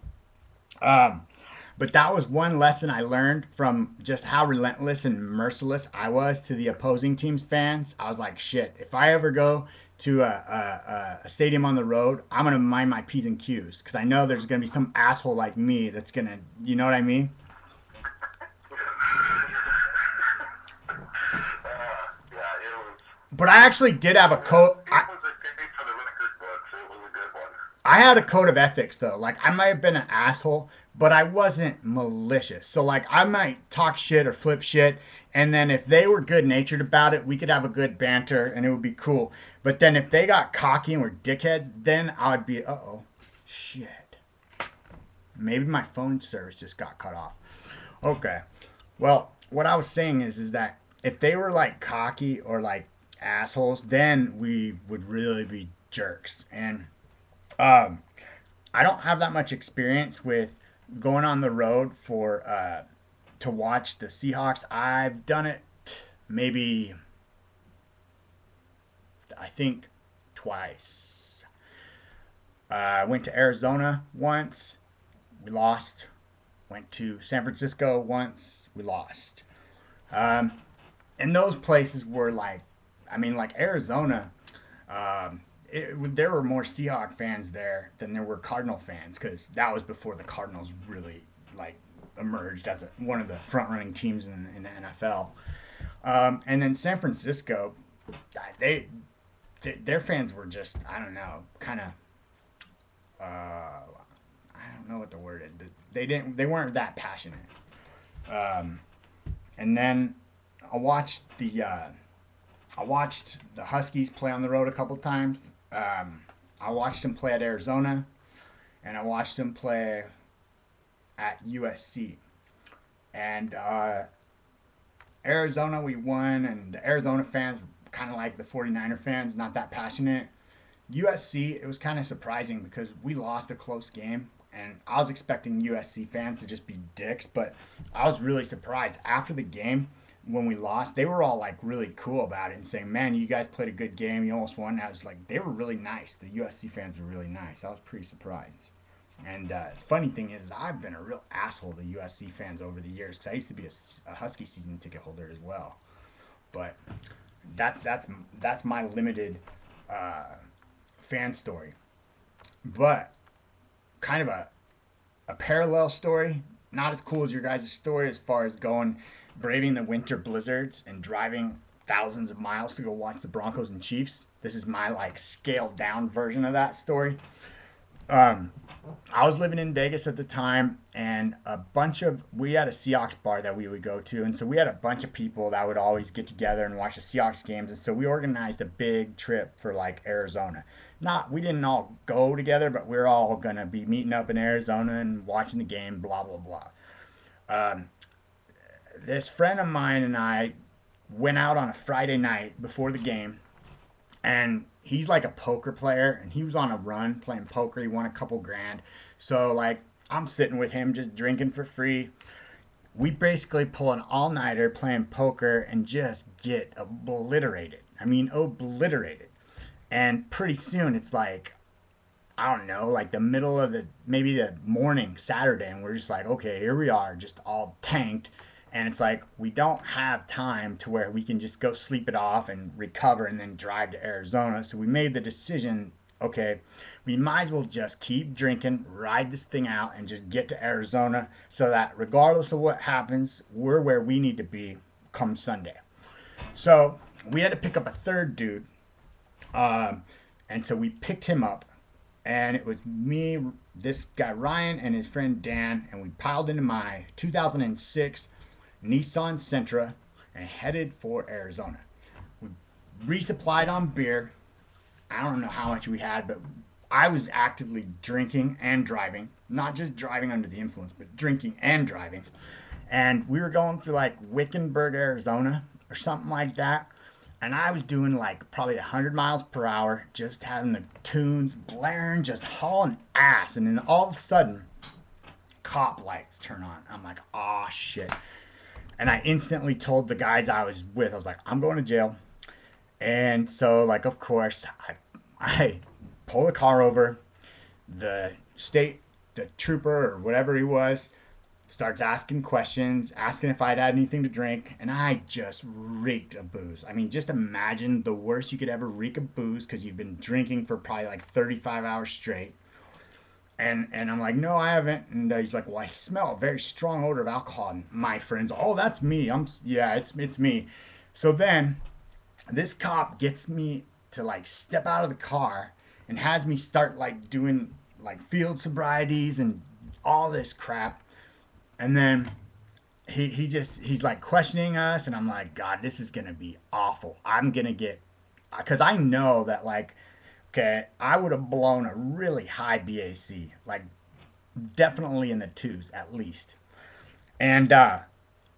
But that was one lesson I learned from just how relentless and merciless I was to the opposing team's fans. I was like, shit, if I ever go to a stadium on the road, I'm going to mind my P's and Q's. Because I know there's going to be some asshole like me that's going to, you know what I mean? But I actually did have a code. I had a code of ethics though. Like I might have been an asshole, but I wasn't malicious. So like I might talk shit or flip shit, and then if they were good natured about it, we could have a good banter and it would be cool. But then if they got cocky and were dickheads, then I would be shit. Maybe my phone service just got cut off. Okay. Well, what I was saying is that if they were like cocky or like assholes, then we would really be jerks. And I don't have that much experience with going on the road for to watch the Seahawks. I've done it maybe, I think, twice. I went to Arizona once, we lost. Went to San Francisco once, we lost. And those places were like, I mean, like Arizona, there were more Seahawk fans there than there were Cardinal fans, because that was before the Cardinals really like emerged as one of the front-running teams in the NFL. And then San Francisco, their fans were just, I don't know, kind of, I don't know what the word is. They weren't that passionate. And then I watched the I watched the Huskies play on the road a couple times. I watched them play at Arizona, and I watched them play at USC. And Arizona, we won, and the Arizona fans, kind of like the 49er fans, not that passionate. USC, it was kind of surprising because we lost a close game, and I was expecting USC fans to just be dicks, but I was really surprised. After the game, when we lost, they were all like really cool about it and saying, man, you guys played a good game, you almost won. I was like, they were really nice. The USC fans were really nice. I was pretty surprised. And funny thing is, I've been a real asshole to USC fans over the years because I used to be a Husky season ticket holder as well. But that's my limited fan story. But kind of a parallel story, not as cool as your guys' story as far as going braving the winter blizzards and driving thousands of miles to go watch the Broncos and Chiefs. This is my like scaled down version of that story. I was living in Vegas at the time, and we had a Seahawks bar that we would go to, and so we had a bunch of people that would always get together and watch the Seahawks games, and so we organized a big trip for like Arizona. We didn't all go together, but we are all gonna be meeting up in Arizona and watching the game, blah blah blah. This friend of mine and I went out on a Friday night before the game, and he's like a poker player, and he was on a run playing poker. He won a couple grand. So like I'm sitting with him just drinking for free. We basically pull an all-nighter playing poker and just get obliterated. I mean, obliterated. And pretty soon it's like, I don't know, like the middle of maybe the morning Saturday, and we're just like, okay, here we are, just all tanked. And it's like, we don't have time to where we can just go sleep it off and recover and then drive to Arizona. So we made the decision, okay, we might as well just keep drinking, ride this thing out, and just get to Arizona so that regardless of what happens, we're where we need to be come Sunday. So we had to pick up a third dude. And so we picked him up, and it was me, this guy Ryan, and his friend Dan, and we piled into my 2006 Nissan Sentra and headed for Arizona. We resupplied on beer. I don't know how much we had, but I was actively drinking and driving. Not just driving under the influence, but drinking and driving. And we were going through like Wickenburg, Arizona, or something like that. And I was doing like probably 100 miles per hour, just having the tunes blaring, just hauling ass. And then all of a sudden, cop lights turn on. I'm like, oh shit. And I instantly told the guys I was with, I was like, I'm going to jail. And so, like, of course, I pull the car over. The trooper or whatever he was starts asking questions, asking if I'd had anything to drink. And I just reeked of booze. I mean, just imagine the worst you could ever reek of booze because you've been drinking for probably like 35 hours straight. And I'm like, no, I haven't. And he's like, well, I smell a very strong odor of alcohol. And my friends, oh, that's me. Yeah, it's me. So then this cop gets me to like step out of the car and has me start like doing like field sobrieties and all this crap. And then he's like questioning us, and I'm like, God, this is gonna be awful. I'm gonna get, because I know that like, okay, I would have blown a really high BAC, like definitely in the twos at least. And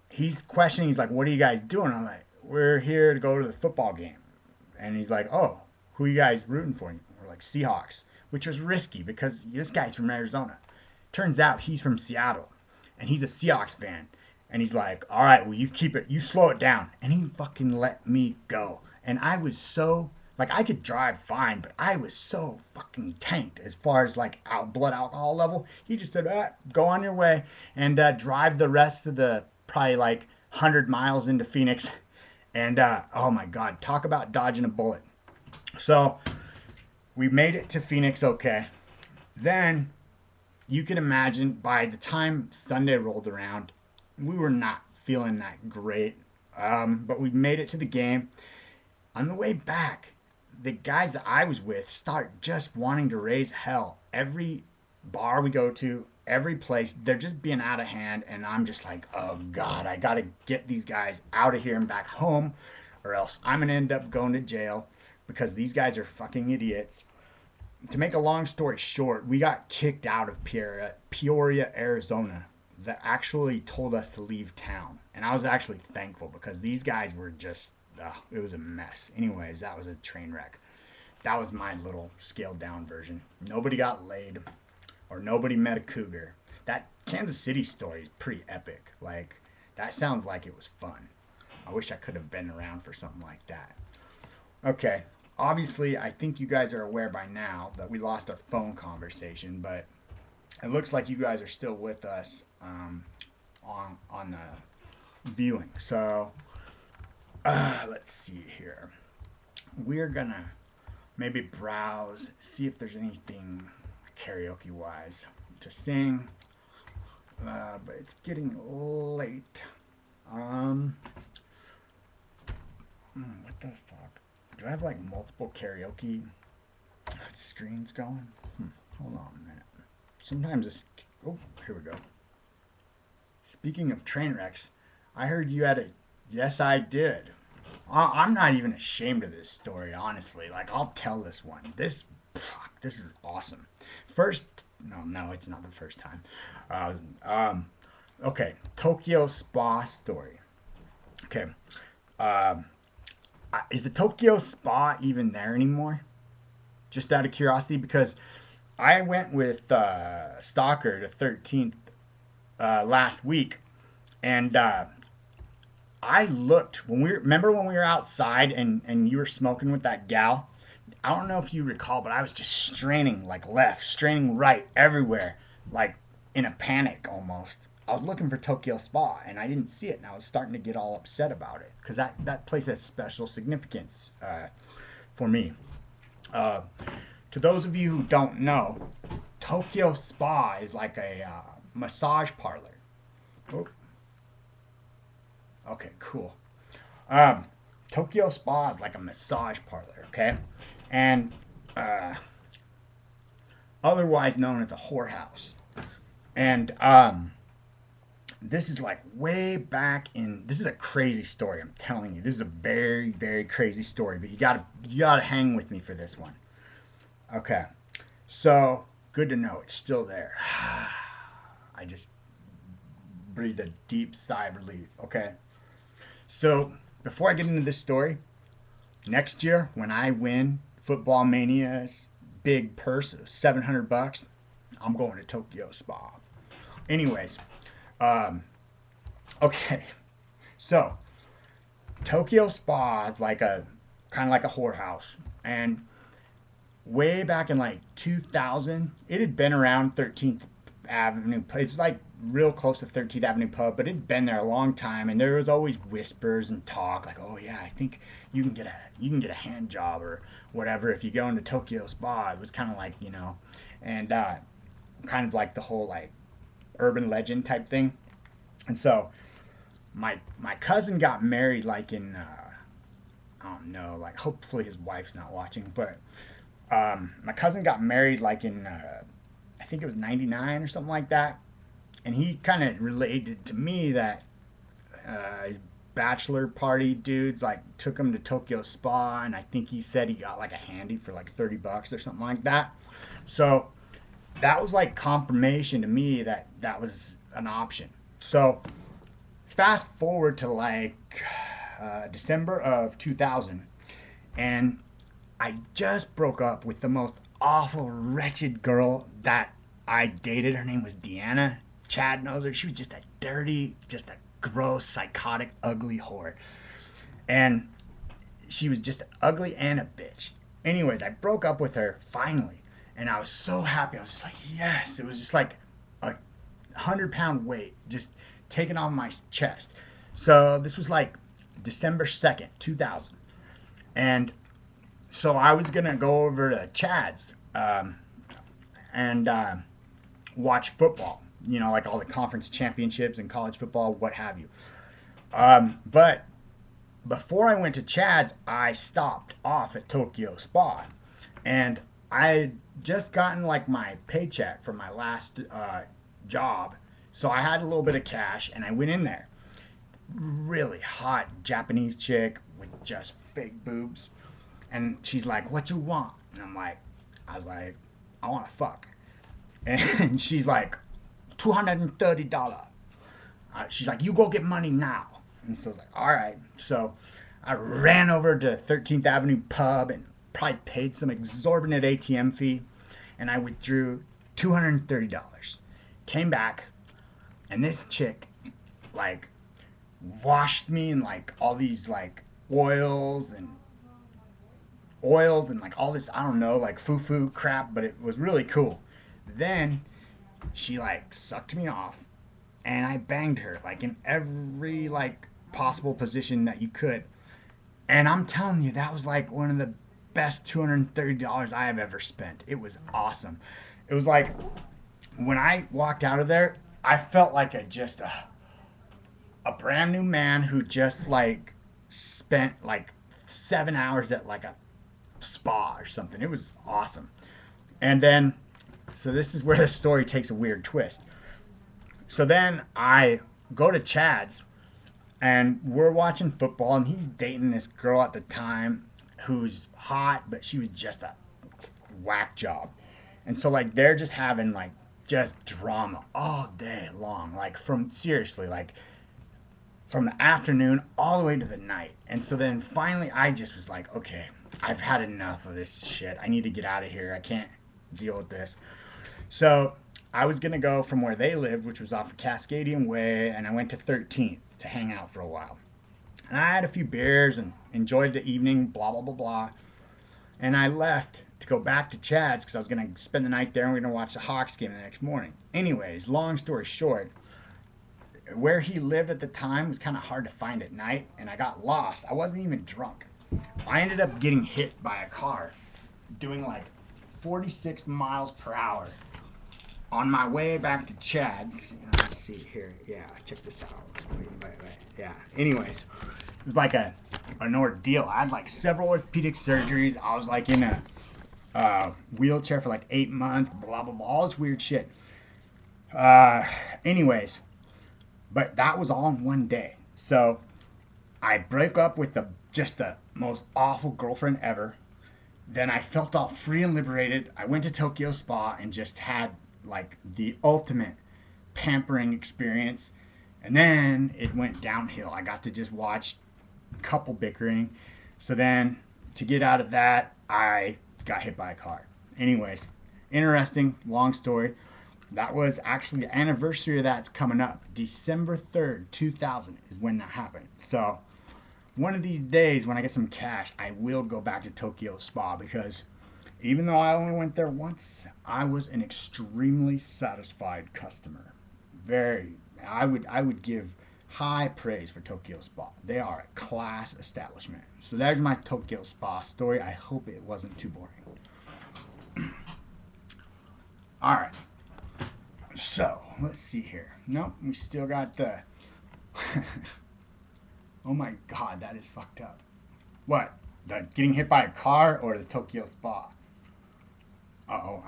he's questioning, he's like, what are you guys doing? I'm like, we're here to go to the football game. And he's like, oh, who are you guys rooting for? We're like, Seahawks, which was risky because this guy's from Arizona. Turns out he's from Seattle, and he's a Seahawks fan. And he's like, all right, well, you slow it down. And he fucking let me go. And I was so, like, I could drive fine, but I was so fucking tanked as far as, like, blood alcohol level. He just said, go on your way and drive the rest of the probably, like, 100 miles into Phoenix. And, oh, my God, talk about dodging a bullet. So we made it to Phoenix okay. Then you can imagine by the time Sunday rolled around, we were not feeling that great. But we made it to the game. On the way back, the guys that I was with start just wanting to raise hell. Every bar we go to, every place, they're just being out of hand. And I'm just like, oh God, I got to get these guys out of here and back home. or else I'm going to end up going to jail because these guys are fucking idiots. To make a long story short, we got kicked out of Peoria, Arizona, that actually told us to leave town. And I was actually thankful because these guys were just, it was a mess. Anyways, that was a train wreck. That was my little scaled down version. Nobody got laid or nobody met a cougar. That Kansas City story is pretty epic. Like, that sounds like it was fun. I wish I could have been around for something like that. Okay, obviously, I think you guys are aware by now that we lost our phone conversation, but it looks like you guys are still with us on the viewing. So, let's see here. We're gonna maybe browse, see if there's anything karaoke-wise to sing. But it's getting late. What the fuck? Do I have like multiple karaoke screens going? Hold on a minute. Sometimes this. Oh, here we go. Speaking of train wrecks, I heard you had a. Yes, I did. I'm not even ashamed of this story, honestly. Like, I'll tell this one. This is awesome. First, no, it's not the first time. Okay, Tokyo Spa story. Okay, is the Tokyo Spa even there anymore? Just out of curiosity, because I went with Stalker the 13th last week, and I looked remember when we were outside and you were smoking with that gal. I don't know if you recall, but I was just straining like left, straining right, everywhere, like in a panic almost. I was looking for Tokyo Spa and I didn't see it, and I was starting to get all upset about it because that place has special significance for me. To those of you who don't know, Tokyo Spa is like a massage parlor. Oh. Okay, cool. Tokyo Spa is like a massage parlor, okay? And otherwise known as a whorehouse. And this is like way back in. This is a crazy story, I'm telling you. This is a very, very crazy story, but you gotta hang with me for this one. Okay, so good to know it's still there. I just breathed a deep sigh of relief. Okay, so before I get into this story, next year when I win Football Mania's big purse of $700, I'm going to Tokyo Spa. Anyways, okay, so Tokyo Spa is like a kind of like a whorehouse, and way back in like 2000, it had been around 13th Avenue. It's like real close to 13th Avenue Pub, but it'd been there a long time, and there was always whispers and talk like, oh yeah, I think you can get a hand job or whatever if you go into Tokyo Spa. It was kind of like, you know, and kind of like the whole like urban legend type thing. And so my cousin got married like in I don't know, like hopefully his wife's not watching, but my cousin got married like in I think it was 99 or something like that, and he kind of related to me that his bachelor party dudes like took him to Tokyo Spa, and I think he said he got like a handy for like $30 or something like that. So that was like confirmation to me that that was an option. So fast forward to like December of 2000, and I just broke up with the most awful, wretched girl that I dated. Her name was Deanna. Chad knows her. She was just a dirty, just a gross, psychotic, ugly whore. And she was just ugly and a bitch. Anyways, I broke up with her finally, and I was so happy. I was just like, yes. It was just like a 100-pound weight just taken off my chest. So this was like December 2nd, 2000. And so I was going to go over to Chad's and watch football, you know, like all the conference championships and college football, what have you. But before I went to Chad's, I stopped off at Tokyo Spa. And I had just gotten like my paycheck from my last job. So I had a little bit of cash, and I went in there. Really hot Japanese chick with just fake boobs. And she's like, what you want? And I was like, I want to fuck. And she's like, $230. She's like, you go get money now. And so I was like, all right. So I ran over to 13th Avenue Pub and probably paid some exorbitant ATM fee. And I withdrew $230. Came back, and this chick, like, washed me in, like, all these, like, oils and like all this, I don't know, like foo-foo crap, but it was really cool. Then she like sucked me off, and I banged her like in every like possible position that you could. And I'm telling you, that was like one of the best $230 I have ever spent. It was awesome. It was like when I walked out of there, I felt like a brand new man who just like spent like 7 hours at like a spa or something. It was awesome. And then, so this is where the story takes a weird twist. So then I go to Chad's, and we're watching football, and he's dating this girl at the time who's hot, but she was just a whack job. And so like they're just having like just drama all day long, like seriously, like from the afternoon all the way to the night. And so then finally I just was like, okay, I've had enough of this shit. I need to get out of here. I can't deal with this. So I was going to go from where they lived, which was off of Cascadian Way, and I went to 13th to hang out for a while. And I had a few beers and enjoyed the evening, blah, blah, blah, blah. And I left to go back to Chad's because I was going to spend the night there and we were going to watch the Hawks game the next morning. Anyways, long story short, where he lived at the time was kind of hard to find at night, and I got lost. I wasn't even drunk. I ended up getting hit by a car doing like 46 miles per hour on my way back to Chad's. Let's see here. Yeah, check this out. Wait. Yeah. Anyways, it was like an ordeal. I had like several orthopedic surgeries. I was like in a wheelchair for like 8 months. Blah blah blah. All this weird shit. Anyways, but that was all in one day. So I broke up with just the most awful girlfriend ever. Then I felt all free and liberated. I went to Tokyo Spa and just had like the ultimate pampering experience. And then it went downhill. I got to just watch a couple bickering. So then to get out of that, I got hit by a car. Anyways, interesting, long story. That was actually the anniversary of that's coming up. December 3rd, 2000 is when that happened. So one of these days when I get some cash, I will go back to Tokyo Spa, because even though I only went there once, I was an extremely satisfied customer. I would give high praise for Tokyo Spa. They are a class establishment. So there's my Tokyo Spa story. I hope it wasn't too boring. All right. So let's see here. Nope, we still got the. Oh my God, that is fucked up. What? The getting hit by a car or the Tokyo Spa? Uh-oh.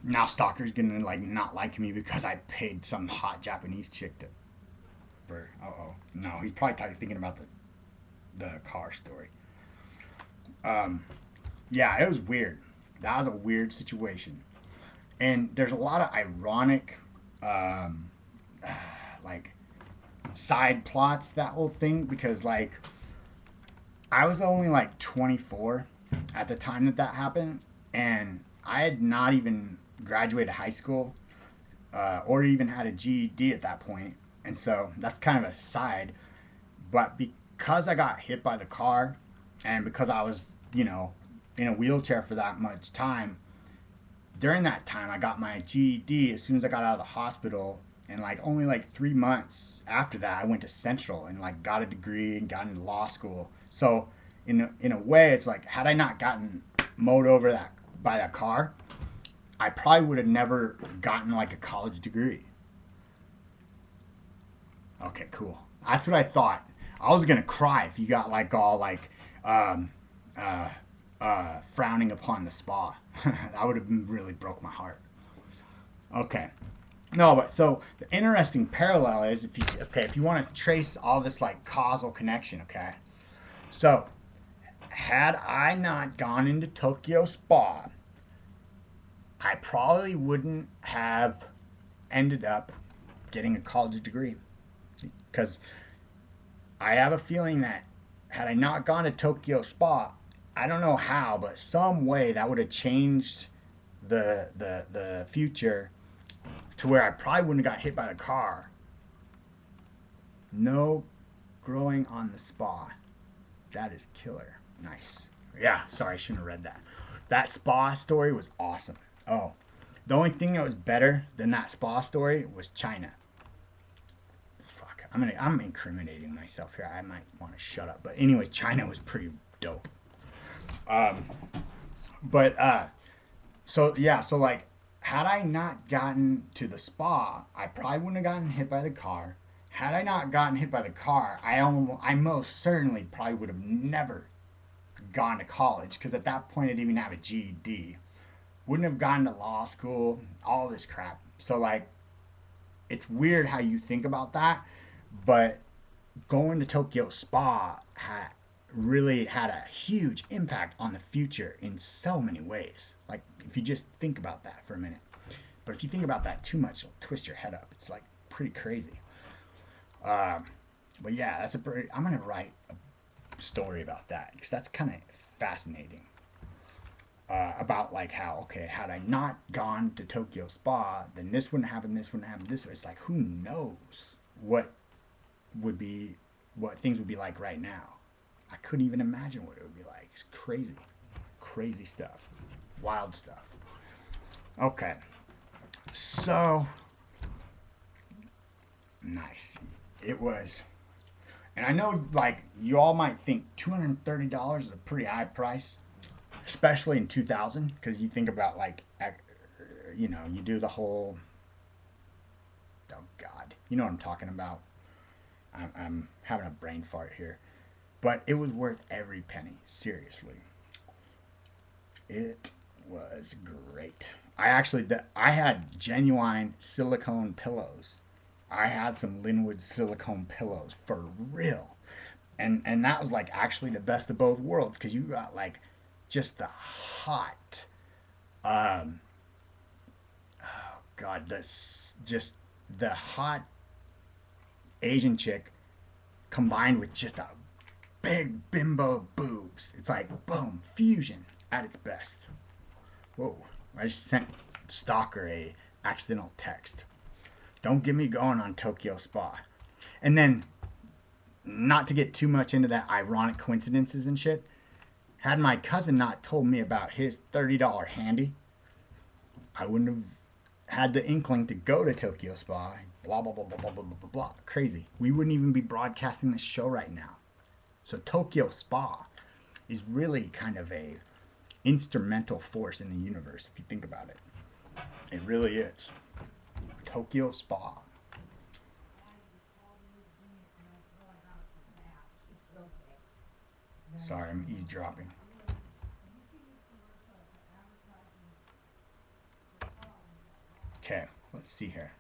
Now Stalker's gonna like not like me because I paid some hot Japanese chick to. Uh-oh. No, he's probably thinking about the car story. Yeah, it was weird. That was a weird situation. And there's a lot of ironic, like, side plots to that whole thing, because, like, I was only, like, 24 at the time that happened, and I had not even graduated high school, or even had a GED at that point, and so that's kind of a side. But because I got hit by the car, and because I was, you know, in a wheelchair for that much time, during that time I got my GED as soon as I got out of the hospital, and like only like 3 months after that I went to Central and like got a degree and got into law school. So in a way, it's like, had I not gotten mowed over by that car, I probably would have never gotten like a college degree. Okay, cool. That's what I thought. I was gonna cry if you got like all like frowning upon the spa. That would have really broke my heart. Okay. No, but so the interesting parallel is if you want to trace all this like causal connection, okay? So had I not gone into Tokyo Spa, I probably wouldn't have ended up getting a college degree. Because I have a feeling that had I not gone to Tokyo Spa, I don't know how, but some way that would have changed the future to where I probably wouldn't have got hit by the car. No growing on the spa. That is killer. Nice. Yeah, sorry, I shouldn't have read that. That spa story was awesome. Oh, the only thing that was better than that spa story was China. Fuck, I'm incriminating myself here. I might want to shut up. But anyway, China was pretty dope. So like, had I not gotten to the spa, I probably wouldn't have gotten hit by the car. Had I not gotten hit by the car, I most certainly probably would have never gone to college, because at that point I didn't even have a GED. Wouldn't have gone to law school, all this crap. So like, it's weird how you think about that, but going to Tokyo Spa really had a huge impact on the future in so many ways. Like, if you just think about that for a minute. But if you think about that too much, it'll twist your head up. It's like pretty crazy. But yeah, I'm gonna write a story about that, because that's kind of fascinating. About like how, okay, had I not gone to Tokyo Spa, then this wouldn't happen, this wouldn't happen, this. It's like, who knows what things would be like right now. I couldn't even imagine what it would be like. It's crazy. Crazy stuff. Wild stuff. Okay. So, nice. It was. And I know, like, you all might think $230 is a pretty high price, especially in 2000, because you think about, like, you know, you do the whole, oh God, you know what I'm talking about. I'm having a brain fart here. But it was worth every penny, seriously. It was great. I had genuine silicone pillows. I had some Linwood silicone pillows for real. And that was like actually the best of both worlds, because you got like just the hot, oh God, just the hot Asian chick combined with just a big bimbo boobs. It's like, boom, fusion at its best. Whoa, I just sent Stalker a accidental text. Don't get me going on Tokyo Spa. And then, not to get too much into that ironic coincidences and shit, had my cousin not told me about his $30 handy, I wouldn't have had the inkling to go to Tokyo Spa. Blah, blah, blah, blah, blah, blah, blah, blah. Crazy. We wouldn't even be broadcasting this show right now. So Tokyo Spa is really kind of a instrumental force in the universe, if you think about it. It really is. Tokyo Spa. Sorry, I'm eavesdropping. Okay, let's see here.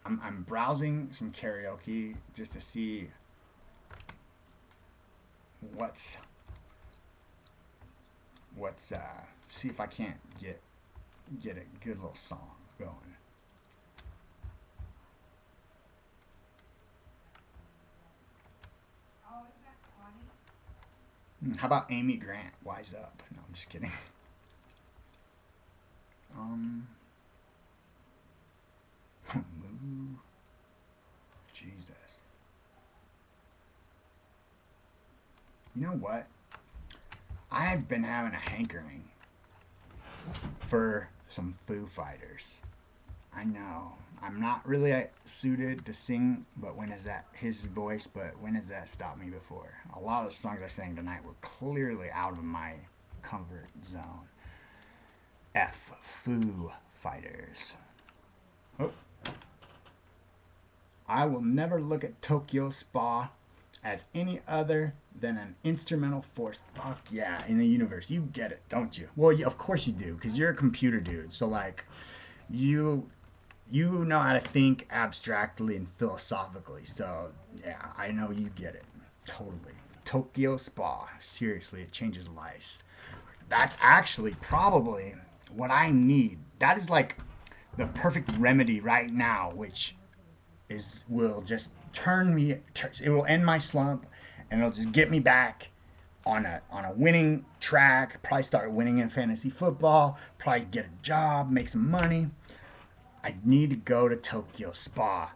I'm browsing some karaoke just to see see if I can't get a good little song going. How about Amy Grant, Wise Up? No, I'm just kidding. Jesus. You know what? I've been having a hankering for some Foo Fighters. I know. I'm not really suited to sing, but his voice, but when has that stopped me before? A lot of the songs I sang tonight were clearly out of my comfort zone. Foo Fighters. Oh. I will never look at Tokyo Spa as any other than an instrumental force. Fuck yeah, in the universe. You get it, don't you? Well, of course you do, because you're a computer dude. So, like, you you know how to think abstractly and philosophically. So yeah, I know you get it totally. Tokyo Spa, seriously, it changes lives. That's actually probably what I need. That is like the perfect remedy right now, which is will just turn me. It will end my slump, and it'll just get me back on a winning track. Probably start winning in fantasy football. Probably get a job, make some money. I need to go to Tokyo Spa.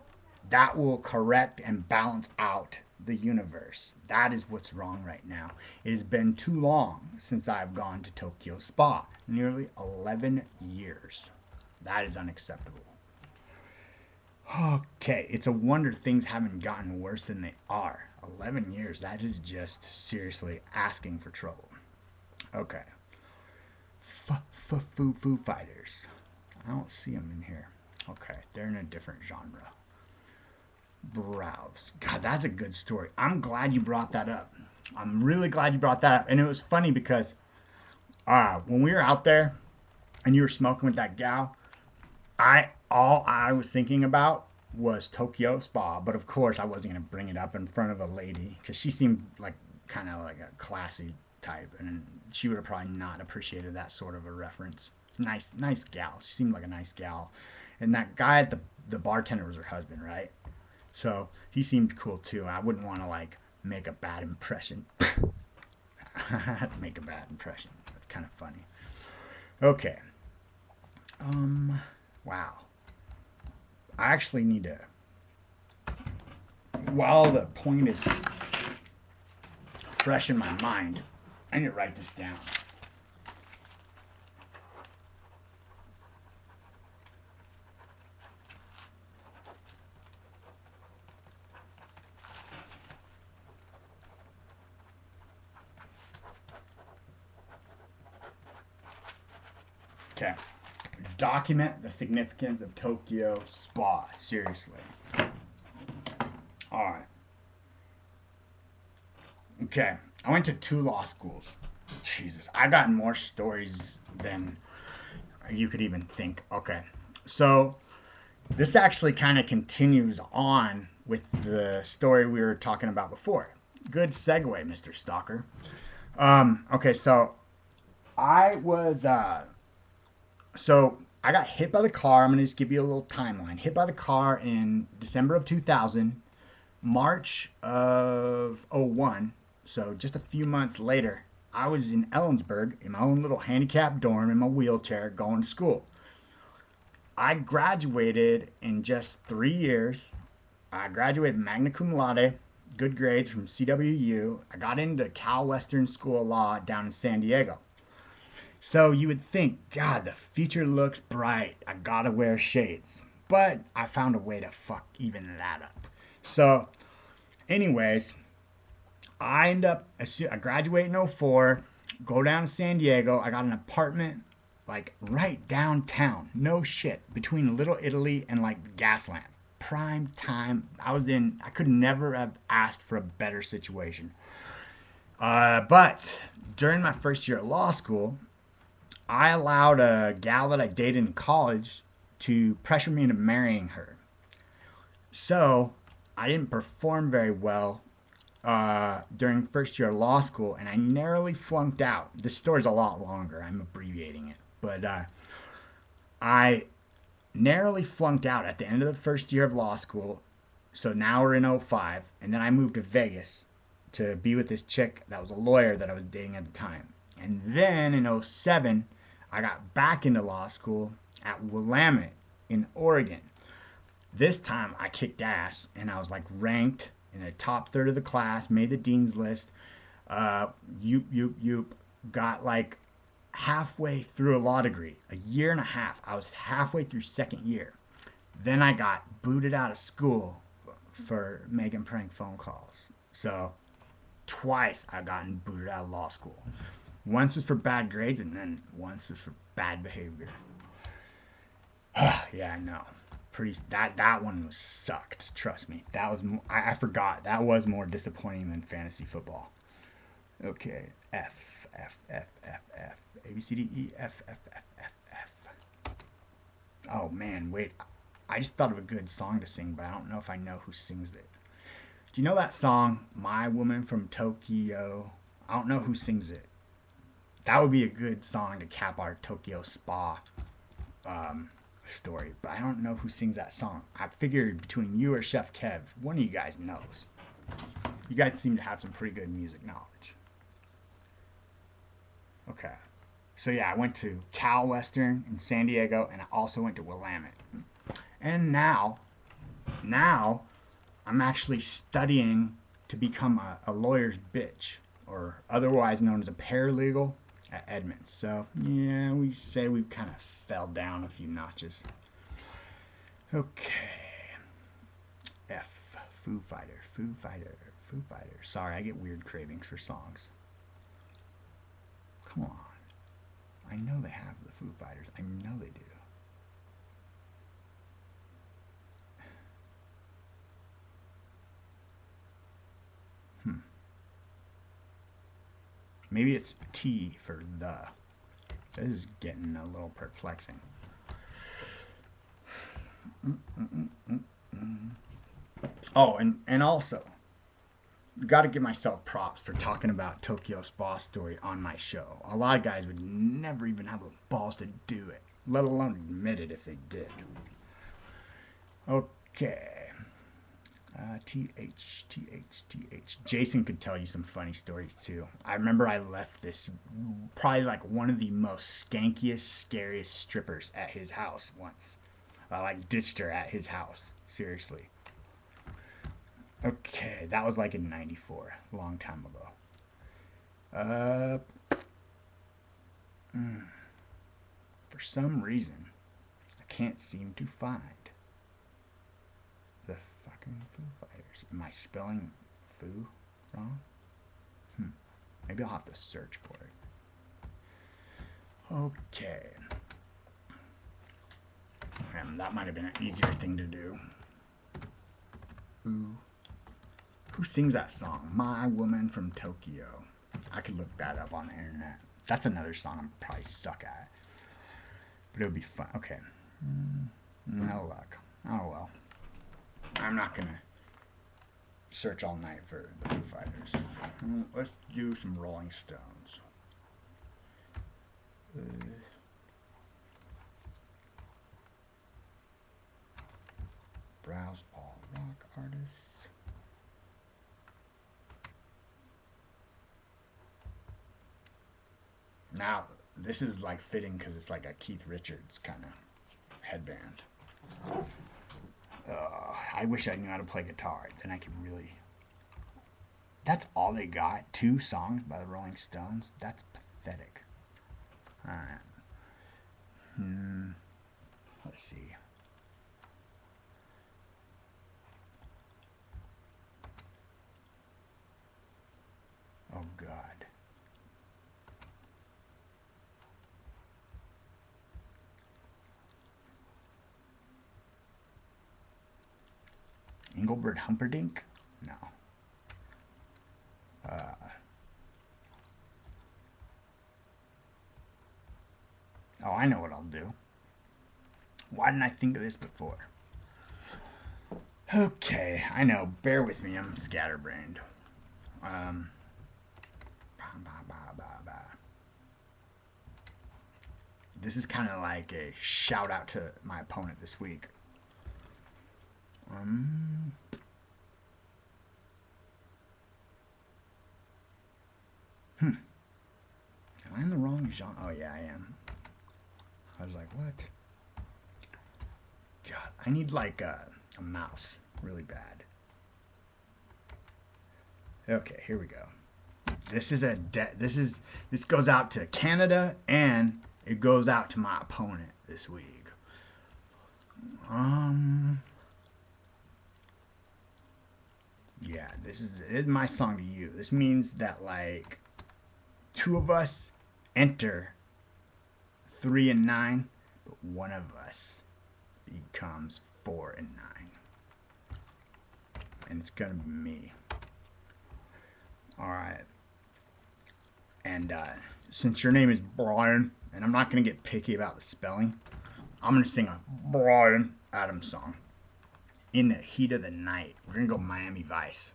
That will correct and balance out the universe. That is what's wrong right now. It has been too long since I've gone to Tokyo Spa. Nearly 11 years. That is unacceptable. Okay, it's a wonder things haven't gotten worse than they are. 11 years, that is just seriously asking for trouble. Okay. Foo Fighters. I don't see them in here. Okay, they're in a different genre. Browse. God, that's a good story. I'm glad you brought that up. I'm really glad you brought that up. And it was funny because when we were out there and you were smoking with that gal, all I was thinking about was Tokyo Spa, but of course I wasn't gonna bring it up in front of a lady because she seemed like kind of like a classy type, and she would have probably not appreciated that sort of a reference. Nice gal. She seemed like a nice gal, and that guy at the bartender was her husband, right? So he seemed cool too. I wouldn't want to like make a bad impression. Make a bad impression. That's kind of funny. Okay. Wow. I actually need to, while the point is fresh in my mind, I need to write this down. Okay. Document the significance of Tokyo Spa. Seriously. Alright. Okay. I went to 2 law schools. Jesus. I got more stories than you could even think. Okay. So, this actually kind of continues on with the story we were talking about before. Good segue, Mr. Stalker. Okay, so I was so I got hit by the car. I'm going to just give you a little timeline. Hit by the car in December of 2000, March of '01. So just a few months later, I was in Ellensburg in my own little handicapped dorm in my wheelchair going to school. I graduated in just 3 years. I graduated magna cum laude, good grades from CWU. I got into Cal Western School of Law down in San Diego. So you would think, God, the future looks bright. I gotta wear shades. But I found a way to fuck even that up. So, anyways, I graduate in '04, go down to San Diego. I got an apartment like right downtown. No shit. Between Little Italy and like Gaslamp. Prime time. I could never have asked for a better situation. But during my first year at law school, I allowed a gal that I dated in college to pressure me into marrying her. So I didn't perform very well during first year of law school, and I narrowly flunked out. This story's a lot longer. I'm abbreviating it. But I narrowly flunked out at the end of the first year of law school. So now we're in '05, and then I moved to Vegas to be with this chick that was a lawyer that I was dating at the time. And then in '07, I got back into law school at Willamette in Oregon. This time I kicked ass, and I was like ranked in the top third of the class, made the dean's list. You got like halfway through a law degree, a year and a half. I was halfway through second year. Then I got booted out of school for making prank phone calls. So twice I've gotten booted out of law school. Once was for bad grades, and then once was for bad behavior. Yeah, I know. That one was sucked. Trust me. That was I forgot. That was more disappointing than fantasy football. Okay, F A B C D E F F. Oh man, wait. I just thought of a good song to sing, but I don't know if I know who sings it. Do you know that song, My Woman from Tokyo? I don't know who sings it. That would be a good song to cap our Tokyo Spa story, but I don't know who sings that song. I figured between you or Chef Kev, one of you guys knows. You guys seem to have some pretty good music knowledge. Okay. So yeah, I went to Cal Western in San Diego, and I also went to Willamette. And now I'm actually studying to become a lawyer's bitch, or otherwise known as a paralegal at Edmonds. So yeah, we say we've kind of fell down a few notches. Okay. F. Foo Fighter, Foo Fighter, Foo Fighter. Sorry, I get weird cravings for songs. Come on. I know they have the Foo Fighters. I know they do. Maybe it's T for the. This is getting a little perplexing. Oh, and also, got to give myself props for talking about Tokyo Spa Story on my show. A lot of guys would never even have the balls to do it, let alone admit it if they did. Okay. TH. Jason could tell you some funny stories too. I remember I left this, probably like one of the most skankiest, scariest strippers at his house once. I like ditched her at his house. Seriously. Okay, that was like in '94, a long time ago. For some reason, I can't seem to find the fucking Foo Fighters. Am I spelling foo wrong? Maybe I'll have to search for it. Okay. That might have been an easier thing to do. Ooh. Who sings that song? My Woman from Tokyo. I could look that up on the internet. That's another song I'm probably suck at. But it would be fun. Okay. No luck. Oh well. I'm not gonna search all night for the Foo Fighters. Let's do some Rolling Stones. Browse all rock artists. Now, this is like fitting because it's like a Keith Richards kind of headband. I wish I knew how to play guitar. Then I could really... That's all they got? 2 songs by the Rolling Stones? That's pathetic. Alright. Let's see. Oh, God. Engelbert Humperdinck? No. Oh, I know what I'll do. Why didn't I think of this before? Okay, I know. Bear with me. I'm scatterbrained. This is kind of like a shout out to my opponent this week. Am I in the wrong genre? Oh yeah, I am. I was like, what? God, I need like a mouse really bad. Okay, here we go. This is this goes out to Canada, and it goes out to my opponent this week. Yeah, this is my song to you. This means that like 2 of us enter 3 and 9, but 1 of us becomes 4 and 9. And it's gonna be me. Alright. And since your name is Brian, and I'm not gonna get picky about the spelling, I'm gonna sing a Brian Adams song. In the Heat of the Night. We're going to go Miami Vice.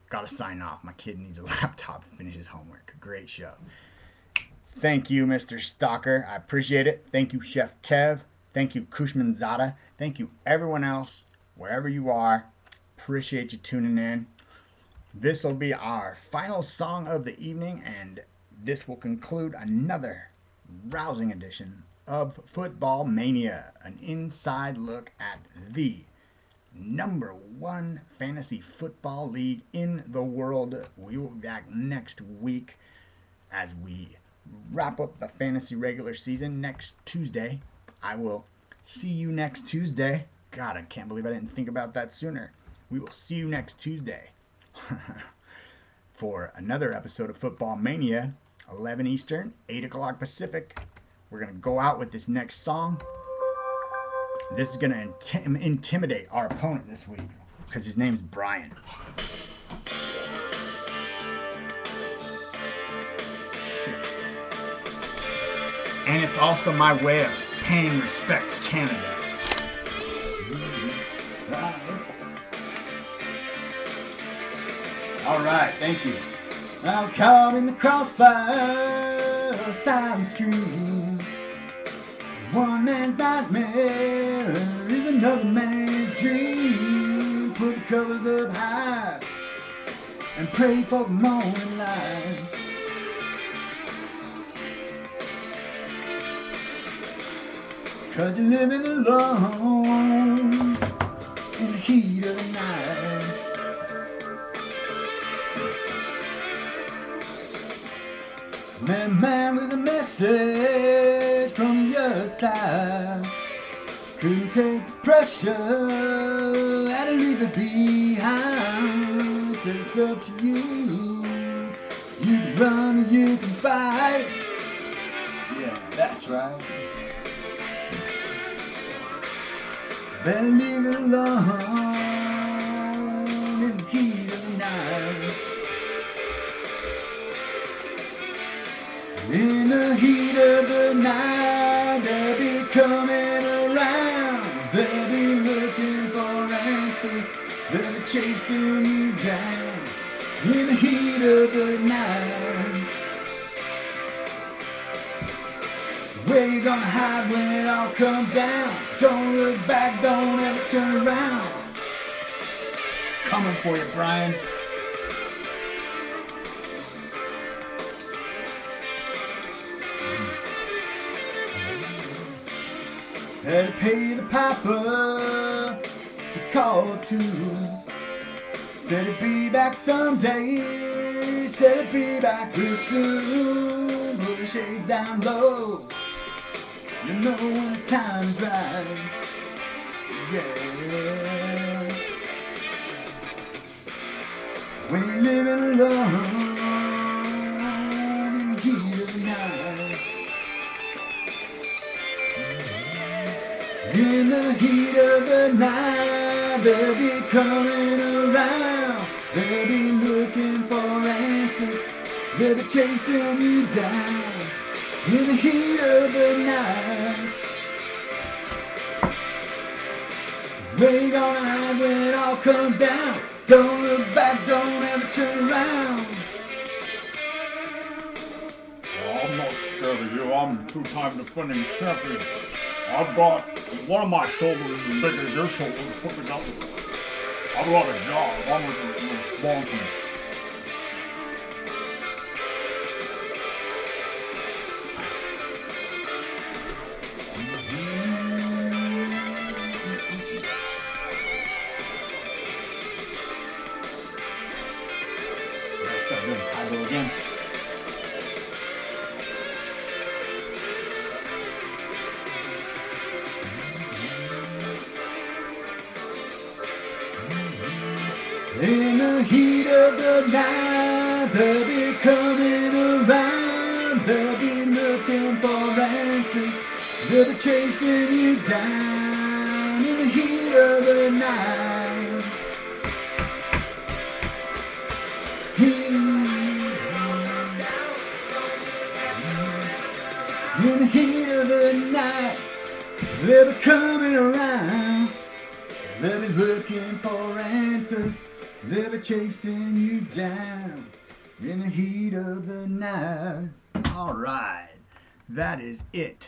Gotta sign off. My kid needs a laptop to finish his homework. Great show. Thank you, Mr. Stalker. I appreciate it. Thank you, Chef Kev. Thank you, Kushman Zada. Thank you, everyone else, wherever you are. Appreciate you tuning in. This will be our final song of the evening, and this will conclude another rousing edition of Football Mania, an inside look at the #1 fantasy football league in the world. We will be back next week as we wrap up the fantasy regular season next Tuesday. I will see you next Tuesday. God, I can't believe I didn't think about that sooner. We will see you next Tuesday for another episode of Football Mania, 11 Eastern, 8 o'clock Pacific. We're going to go out with this next song. This is going to intimidate our opponent this week because his name's Brian. And it's also my way of paying respect to Canada. Alright, thank you. I was caught in the crossfire of a silent stream. One man's nightmare is another man's dream. Put the covers up high and pray for the morning light. Cause you're living alone in the heat of the night. Met a man with a message from the other side. Couldn't take the pressure, had to leave it behind. Said it's up to you. You can run or you can fight. Yeah, that's right. Better leave it alone in the heat of the night. In the heat of the night, they'll be coming around. They'll be looking for answers. They'll be chasing you down. In the heat of the night. Where you gonna hide when it all comes down? Don't look back, don't ever turn around. Coming for you, Brian. Had to pay the piper to call to. Said he'd be back someday. Said he'd be back real soon. Put the shades down low. You know when the time's right. Yeah. When you're living alone in the heat of the night. In the heat of the night, they'll be coming around. They'll be looking for answers. They'll be chasing you down. In the heat of the night. Where you gonna hide when it all comes down? Don't look back, don't ever turn around. I'm not scared of you. I'm two-time defending champion. I've got one of my shoulders as big as your shoulders put together. I've got a job. I'm responsible. Let's start doing Tybo again. In the heat of the night, they'll be coming around. They'll be looking for answers. They'll be chasing you down. In the heat of the night. In the heat of the night, they'll be coming around. They'll be looking for answers. They'll be chasing you down in the heat of the night. All right, that is it.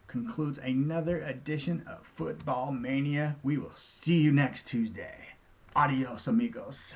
Concludes another edition of Football Mania. We will see you next Tuesday. Adios, amigos.